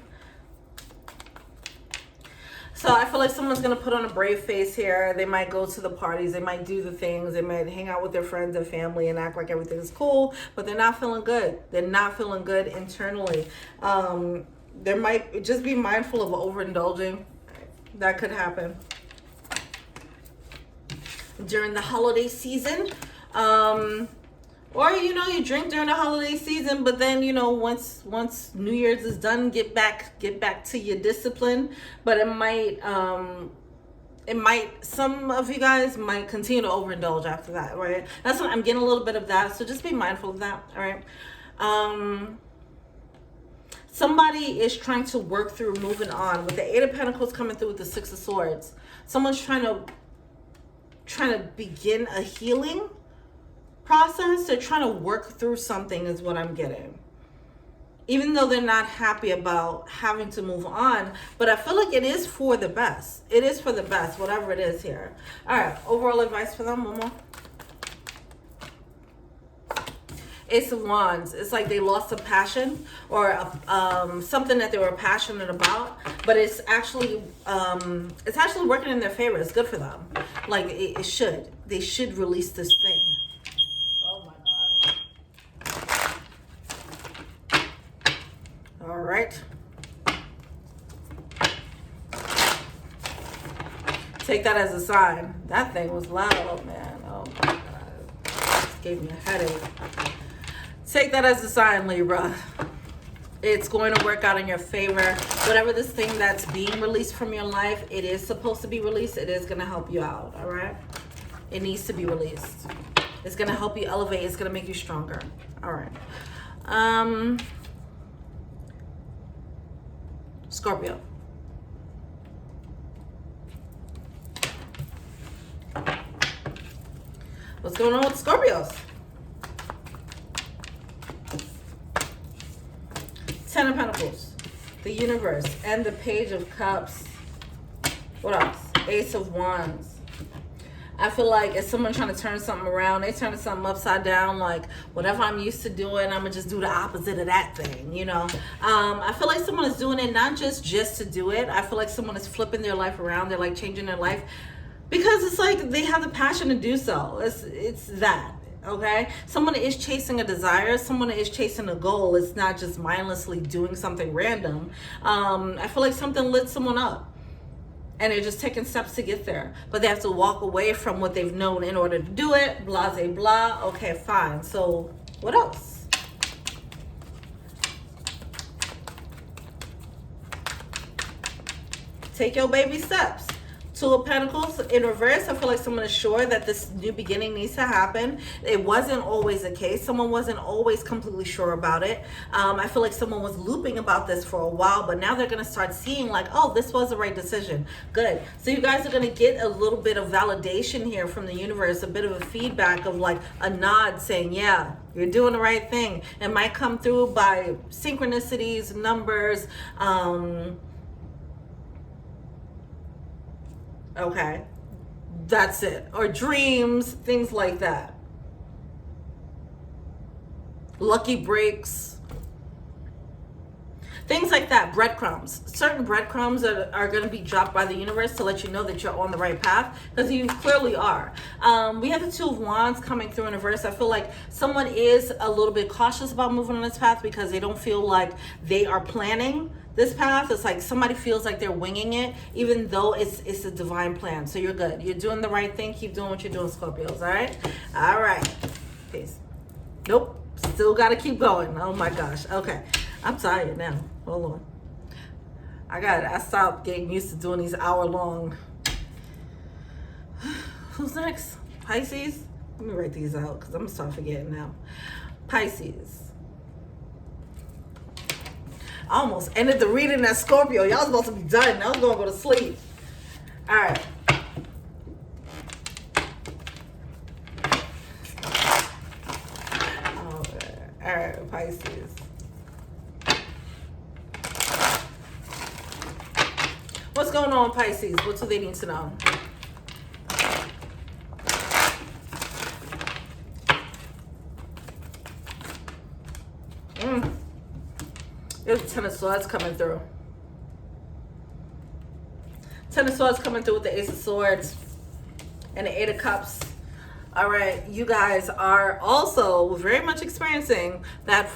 So I feel like someone's going to put on a brave face here. They might go to the parties. They might do the things. They might hang out with their friends and family and act like everything's cool. But they're not feeling good. They're not feeling good internally. There might just be mindful of overindulging. That could happen. During the holiday season. Or, you know, you drink during the holiday season, but then, you know, once New Year's is done, get back to your discipline. But it might, some of you guys might continue to overindulge after that, right? That's what I'm getting a little bit of that. So just be mindful of that, all right? Somebody is trying to work through moving on. With the Eight of Pentacles coming through with the Six of Swords, someone's trying to begin a healing process. They're trying to work through something is what I'm getting, even though they're not happy about having to move on. But I feel like it is for the best. It is for the best, whatever it is here. All right, overall advice for them, one more. Ace of Wands. It's like they lost a passion or something that they were passionate about, but it's actually working in their favor. It's good for them. Like it should. They should release this thing. All right. Take that as a sign. That thing was loud, man. Oh my God. Gave me a headache. Take that as a sign, Libra. It's going to work out in your favor. Whatever this thing that's being released from your life, it is supposed to be released. It is going to help you out, all right? It needs to be released. It's going to help you elevate. It's going to make you stronger. All right. Scorpio. What's going on with Scorpios? Ten of Pentacles, the Universe, and the Page of Cups. What else? Ace of Wands. I feel like if someone trying to turn something around, they turning something upside down, like whatever I'm used to doing, I'm gonna just do the opposite of that thing, you know. I feel like someone is doing it not just to do it. I feel like someone is flipping their life around. They're like changing their life because it's like they have the passion to do so. It's that, okay? Someone is chasing a desire. Someone is chasing a goal. It's not just mindlessly doing something random. I feel like something lit someone up. And they're just taking steps to get there. But they have to walk away from what they've known in order to do it. Blah, blah, blah. Okay, fine. So what else? Take your baby steps. Two of Pentacles in reverse. I feel like someone is sure that this new beginning needs to happen. It wasn't always the case. Someone wasn't always completely sure about it. I feel like someone was looping about this for a while, but now they're going to start seeing like, oh, this was the right decision. Good. So you guys are going to get a little bit of validation here from the universe, a bit of a feedback of like a nod saying, yeah, you're doing the right thing. It might come through by synchronicities, numbers, okay, that's it. Or dreams, things like that. Lucky breaks. Things like that, breadcrumbs. Certain breadcrumbs are going to be dropped by the universe to let you know that you're on the right path, because you clearly are. We have the Two of Wands coming through in reverse. I feel like someone is a little bit cautious about moving on this path because they don't feel like they are planning this path. It's like somebody feels like they're winging it, even though it's a divine plan. So you're good. You're doing the right thing. Keep doing what you're doing, Scorpios. All right? All right. Peace. Nope. Still got to keep going. Oh, my gosh. Okay. I'm tired now. Hold on. I stopped getting used to doing these hour-long. Who's next? Pisces? Let me write these out because I'm going to start forgetting now. Pisces. I almost ended the reading at Scorpio. Y'all supposed to be done. I was going to go to sleep. All right. All right, Pisces. What's going on, Pisces? What do they need to know? There's a Ten of Swords coming through. Ten of Swords coming through with the Ace of Swords and the Eight of Cups. All right, you guys are also very much experiencing that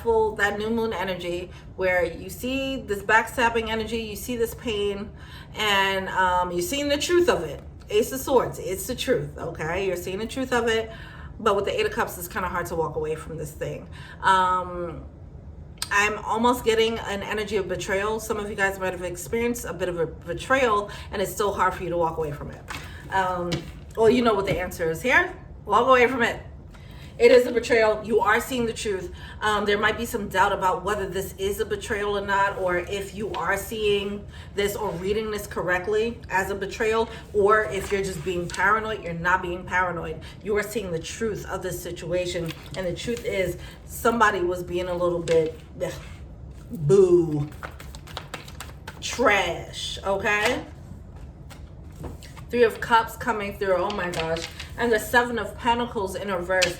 new moon energy where you see this backstabbing energy, you see this pain, and you're seeing the truth of it. Ace of Swords, it's the truth, okay? You're seeing the truth of it, but with the Eight of Cups, it's kind of hard to walk away from this thing. I'm almost getting an energy of betrayal. Some of you guys might have experienced a bit of a betrayal, and it's still hard for you to walk away from it. Well, you know what the answer is here. Walk away from it. It is a betrayal. You are seeing the truth. There might be some doubt about whether this is a betrayal or not, or if you are seeing this or reading this correctly as a betrayal, or if you're just being paranoid. You're not being paranoid. You are seeing the truth of this situation, and the truth is somebody was being a little bit boo, trash, okay? Three of Cups coming through. Oh my gosh. And the Seven of Pentacles in reverse.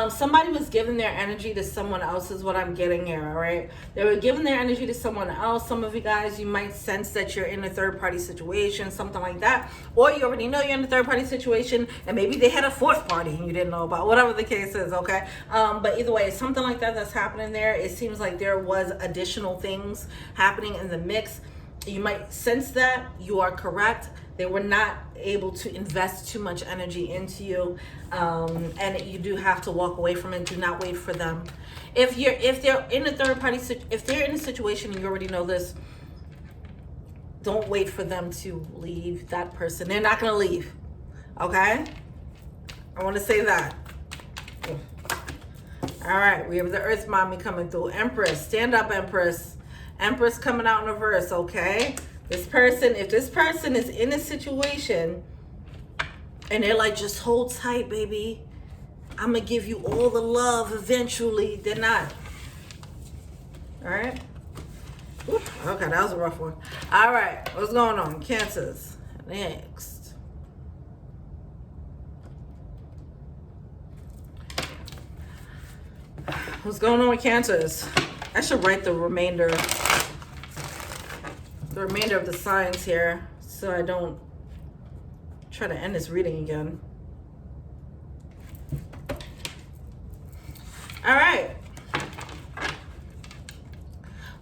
Somebody was giving their energy to someone else is what I'm getting here, all right? They were giving their energy to someone else. Some of you guys, you might sense that you're in a third-party situation, something like that. Or you already know you're in a third-party situation, and maybe they had a fourth party and you didn't know about, whatever the case is, okay? But either way, something like that that's happening there. It seems like there was additional things happening in the mix. You might sense that. You are correct. They were not able to invest too much energy into you, and you do have to walk away from it. Do not wait for them. If they're in a third party, if they're in a situation and you already know this, don't wait for them to leave that person. They're not going to leave. Okay? I want to say that. All right, we have the Earth Mommy coming through. Empress, stand up, Empress. Empress coming out in reverse, okay? This person, if this person is in a situation and they're like, just hold tight, baby, I'm going to give you all the love eventually, they're not. All right? Oof, okay, that was a rough one. All right, what's going on? Cancers. Next. What's going on with Cancers? I should write the remainder of the signs here so I don't try to end this reading again. All right.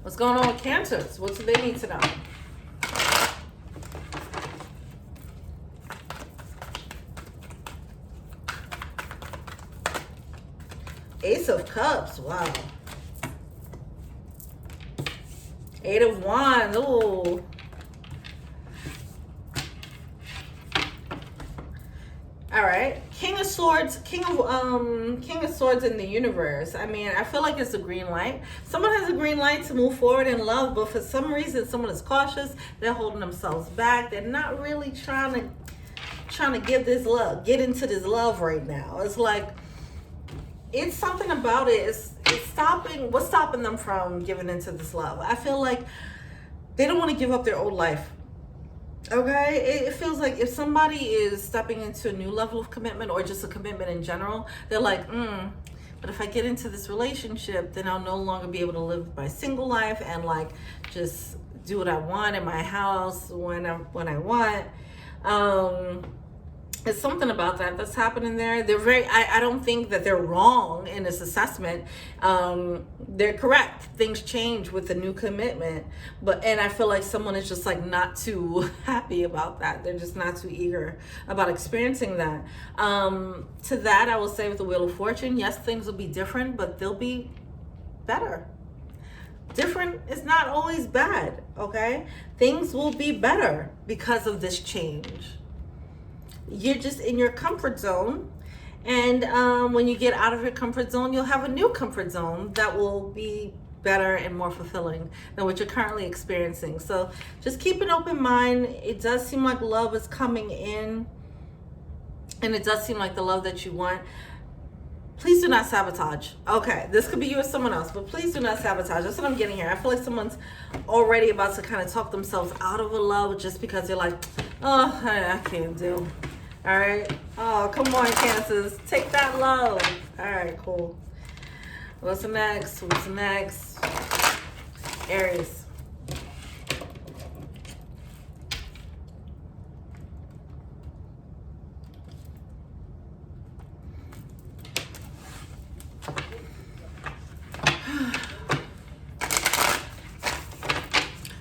What's going on with Cancers? What do they need to know? Ace of Cups. Wow. Eight of Wands. Ooh. All right, King of Swords in the universe. I mean, I feel like it's a green light. Someone has a green light to move forward in love, but for some reason, someone is cautious. They're holding themselves back. They're not really trying to get into this love right now. It's like, it's something about it. It's stopping. What's stopping them from giving into this love? I feel like they don't want to give up their old life. Okay, it feels like if somebody is stepping into a new level of commitment or just a commitment in general, they're like, but if I get into this relationship, then I'll no longer be able to live my single life and like just do what I want in my house when I want. It's something about that's happening there. They're I don't think that they're wrong in this assessment. They're correct. Things change with the new commitment. And I feel like someone is just like not too happy about that. They're just not too eager about experiencing that. To that, I will say with the Wheel of Fortune, yes, things will be different, but they'll be better. Different is not always bad, okay? Things will be better because of this change. You're just in your comfort zone, and when you get out of your comfort zone, you'll have a new comfort zone that will be better and more fulfilling than what you're currently experiencing. So just keep an open mind. It does seem like love is coming in, and it does seem like the love that you want. Please do not sabotage. Okay, this could be you or someone else, but please do not sabotage. That's what I'm getting here. I feel like someone's already about to kind of talk themselves out of a love just because they're like, oh, I can't do. All right. Oh, come on, Cancers. Take that love. All right, cool. What's next? Aries.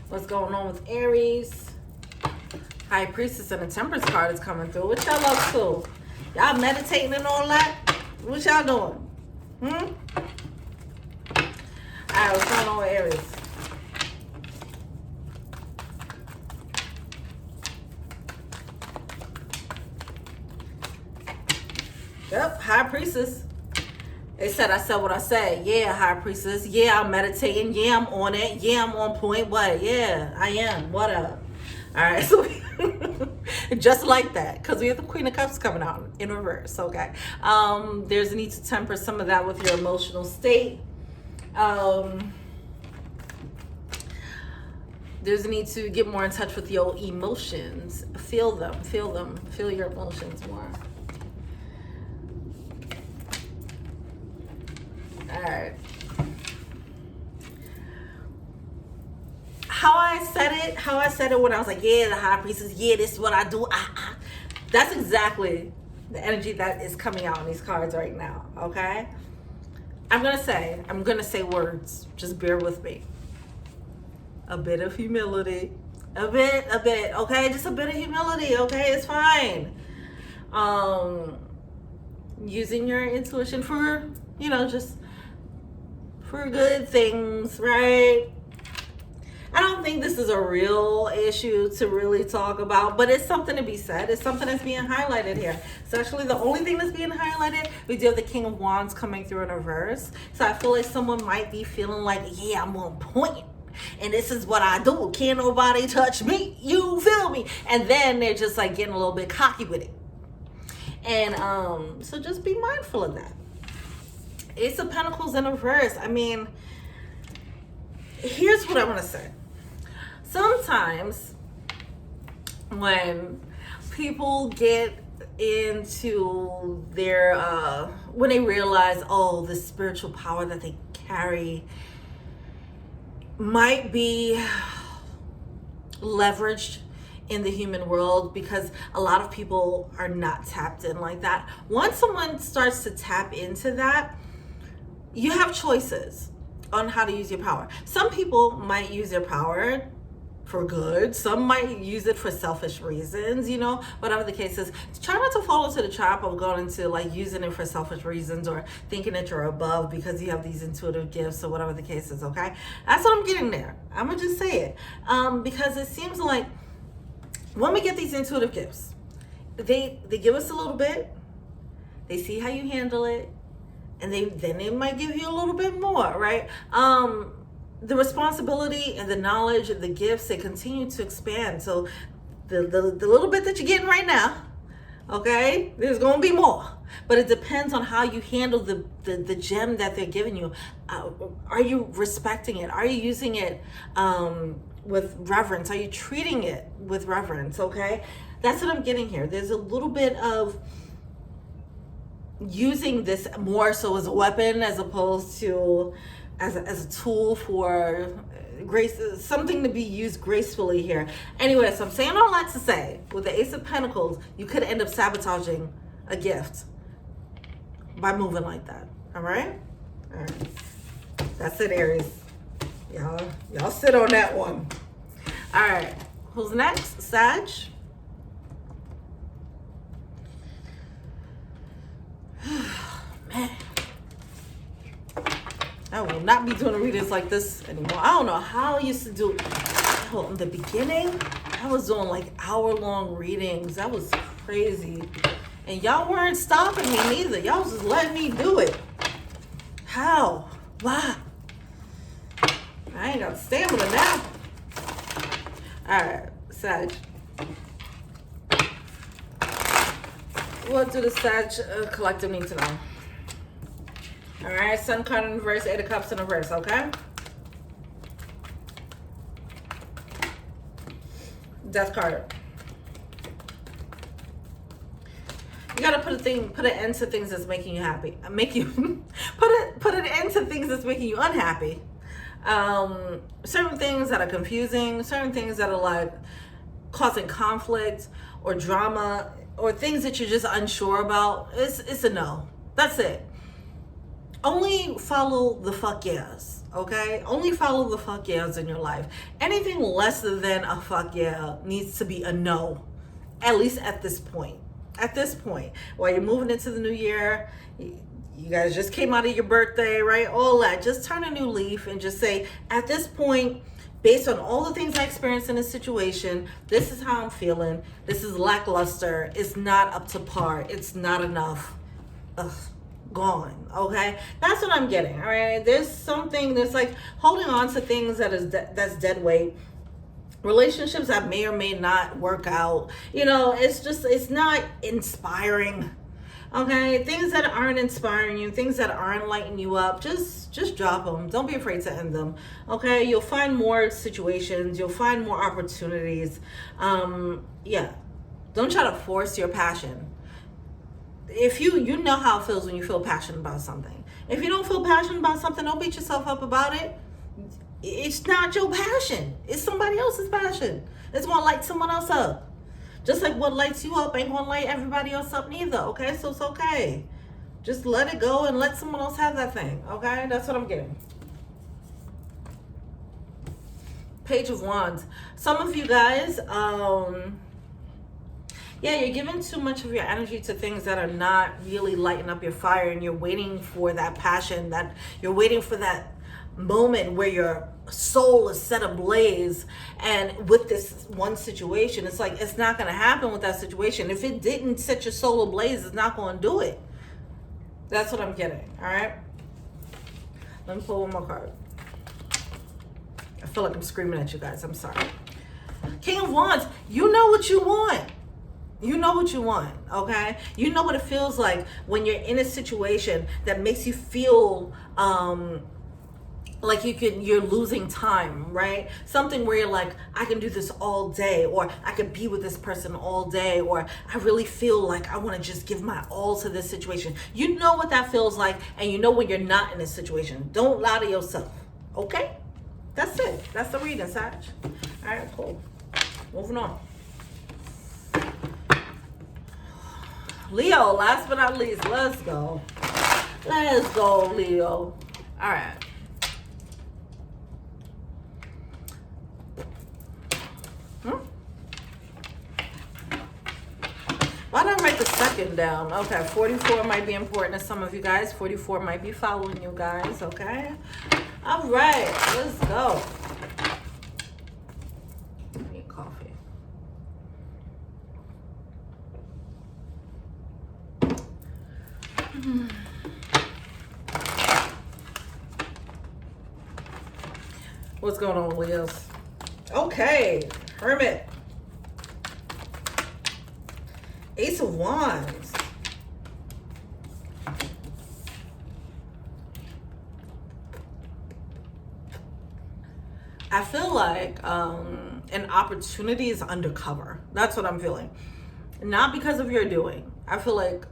What's going on with Aries? High Priestess and the Temperance card is coming through. What y'all up to? Y'all meditating and all that? What y'all doing? Alright, what's going on with Aries? Yep, High Priestess. They said I said what I said. Yeah, High Priestess. Yeah, I'm meditating. Yeah, I'm on it. Yeah, I'm on point. What? Yeah, I am. What up? All right, so just like that, because we have the Queen of Cups coming out in reverse, okay? There's a need to temper some of that with your emotional state. There's a need to get more in touch with your emotions. Feel them. Feel your emotions more. All right. How I said it when I was like, yeah, the High Priestess, yeah, this is what I do. That's exactly the energy that is coming out in these cards right now, okay? I'm gonna say words. Just bear with me. A bit of humility. A bit, okay? Just a bit of humility, okay? It's fine. Using your intuition for, just for good things, right? I don't think this is a real issue to really talk about, but it's something to be said. It's something that's being highlighted here. It's actually the only thing that's being highlighted. We do have the King of Wands coming through in reverse. So I feel like someone might be feeling like, yeah, I'm on point. And this is what I do. Can't nobody touch me. You feel me? And then they're just like getting a little bit cocky with it. And so just be mindful of that. Ace of Pentacles in reverse. I mean, here's what I want to say. Sometimes when people get into their, when they realize, oh, the spiritual power that they carry might be leveraged in the human world because a lot of people are not tapped in like that. Once someone starts to tap into that, you have choices on how to use your power. Some people might use their power for good. Some might use it for selfish reasons, whatever the case is. Try not to fall into the trap of going into like using it for selfish reasons or thinking that you're above because you have these intuitive gifts or whatever the case is, okay? That's what I'm getting there. I'm gonna just say it. Because it seems like when we get these intuitive gifts, they give us a little bit, they see how you handle it, and then they might give you a little bit more, right? The responsibility and the knowledge and the gifts, they continue to expand. So the little bit that you're getting right now, okay, there's gonna be more, but it depends on how you handle the gem that they're giving you. Are you respecting it? Are you using it with reverence? Are you treating it with reverence? Okay, that's what I'm getting here. There's a little bit of using this more so as a weapon as opposed to as a tool for grace, something to be used gracefully here. Anyway, so I'm saying all that to say, with the Ace of Pentacles, you could end up sabotaging a gift by moving like that. All right? All right. That's it, Aries. Y'all sit on that one. All right. Who's next? Sag? Man. I will not be doing readings like this anymore. I don't know how I used to do it. Oh, in the beginning, I was doing like hour-long readings. That was crazy. And y'all weren't stopping me neither. Y'all was just letting me do it. How? Why? I ain't got stamina now. All right, Sag. What do the Sag collective need to know? All right, Sun card in reverse, Eight of Cups in reverse, okay? Death card. You gotta put an end to things that's making you happy. Put an end to things that's making you unhappy. Certain things that are confusing, certain things that are like causing conflict or drama, or things that you're just unsure about. It's a no. That's it. Only follow the fuck yes, okay? Only follow the fuck yes in your life. Anything less than a fuck yeah needs to be a no, at least at this point. At this point, while you're moving into the new year, you guys just came out of your birthday, right? All that. Just turn a new leaf and just say, at this point, based on all the things I experienced in this situation, this is how I'm feeling. This is lackluster. It's not up to par. It's not enough. Ugh. Gone. Okay, that's what I'm getting. All right, there's something that's like holding on to things that's dead weight, relationships that may or may not work out. You know, it's not inspiring. Okay, things that aren't inspiring you, things that aren't lighting you up, just drop them. Don't be afraid to end them. Okay, you'll find more situations, you'll find more opportunities. Yeah, don't try to force your passion. If you know how it feels when you feel passionate about something. If you don't feel passionate about something, don't beat yourself up about it. It's not your passion. It's somebody else's passion. It's going to light someone else up. Just like what lights you up ain't going to light everybody else up neither, okay? So it's okay. Just let it go and let someone else have that thing, okay? That's what I'm getting. Page of Wands. Some of you guys, yeah, you're giving too much of your energy to things that are not really lighting up your fire, and you're waiting for that passion, that you're waiting for that moment where your soul is set ablaze. And with this one situation, it's like, it's not going to happen with that situation. If it didn't set your soul ablaze, it's not going to do it. That's what I'm getting, all right? Let me pull one more card. I feel like I'm screaming at you guys. I'm sorry. King of Wands, you know what you want. You know what you want, okay? You know what it feels like when you're in a situation that makes you feel like you're losing time, right? Something where you're like, I can do this all day, or I could be with this person all day, or I really feel like I want to just give my all to this situation. You know what that feels like, and you know when you're not in this situation. Don't lie to yourself, okay? That's it. That's the reading, Sag. All right, cool. Moving on. Leo, last but not least, let's go. Let's go, Leo. All right. Why did I write the second down? Okay, 44 might be important to some of you guys. 44 might be following you guys, okay? All right, let's go. I need coffee. What's going on, Leos? Okay, Hermit. Ace of Wands. I feel like an opportunity is undercover. That's what I'm feeling. Not because of your doing. I feel like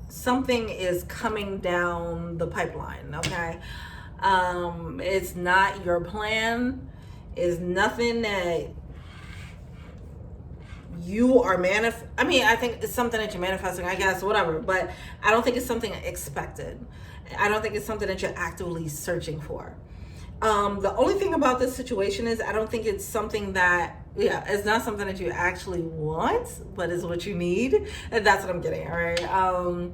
something is coming down the pipeline, okay? It's not your plan. It's nothing that you are I mean, I think it's something that you're manifesting, I guess, whatever. But I don't think it's something expected. I don't think it's something that you're actively searching for. The only thing about this situation is I don't think it's something that, it's not something that you actually want, but is what you need. And that's what I'm getting, all right?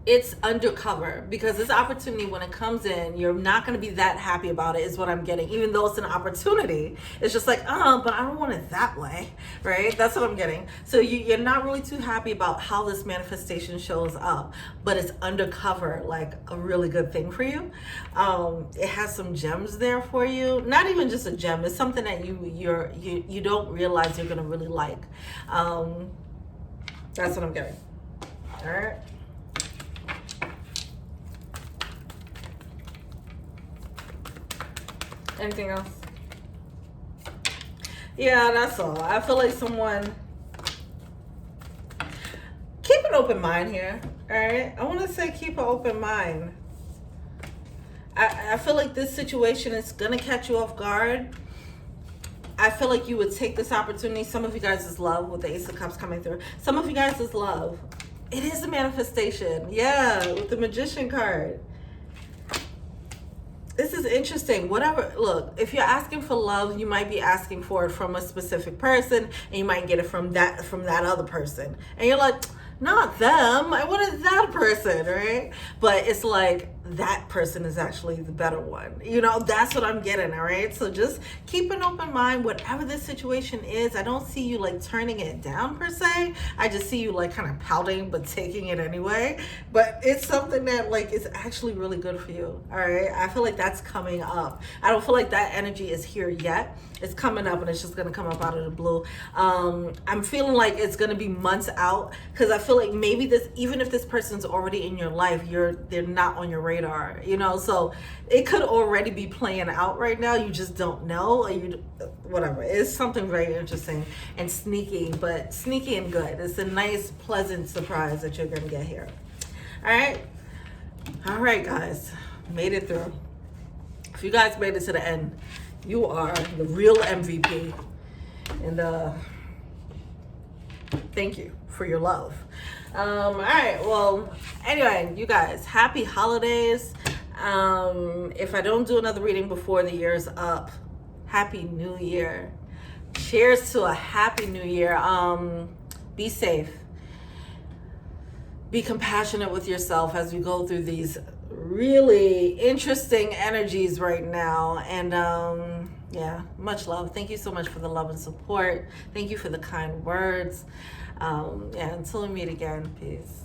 It's undercover because this opportunity, when it comes in, you're not going to be that happy about it, is what I'm getting. Even though it's an opportunity, it's just like, but I don't want it that way, right? That's what I'm getting. So you're not really too happy about how this manifestation shows up, but it's undercover, like a really good thing for you. It has some gems there for you. Not even just a gem. It's something that you don't realize you're going to really like. That's what I'm getting. All right. Anything else? Yeah, that's all. I feel like someone... Keep an open mind here, all right? I want to say keep an open mind. I feel like this situation is going to catch you off guard. I feel like you would take this opportunity. Some of you guys is love with the Ace of Cups coming through. Some of you guys is love. It is a manifestation. Yeah, with the Magician card. This is interesting. Whatever, look, if you're asking for love, you might be asking for it from a specific person, and you might get it from that other person. And you're like, not them, I wanted that person, right? But it's like that person is actually the better one. You know, that's what I'm getting, all right? So just keep an open mind, whatever this situation is. I don't see you like turning it down per se. I just see you like kind of pouting, but taking it anyway. But it's something that like is actually really good for you, all right? I feel like that's coming up. I don't feel like that energy is here yet. It's coming up, and it's just gonna come up out of the blue. I'm feeling like it's gonna be months out, because I feel like maybe this, even if this person's already in your life, they're not on your radar, you know. So it could already be playing out right now. You just don't know, or whatever. It's something very interesting and sneaky, but sneaky and good. It's a nice, pleasant surprise that you're gonna get here. All right, guys, made it through. If you guys made it to the end, you are the real MVP. And thank you for your love. All right, well, anyway, you guys, happy holidays. If I don't do another reading before the year's up, happy new year. Cheers to a happy new year. Be safe. Be compassionate with yourself as we go through these really interesting energies right now. And yeah, much love. Thank you so much for the love and support. Thank you for the kind words. Yeah, until we meet again, peace.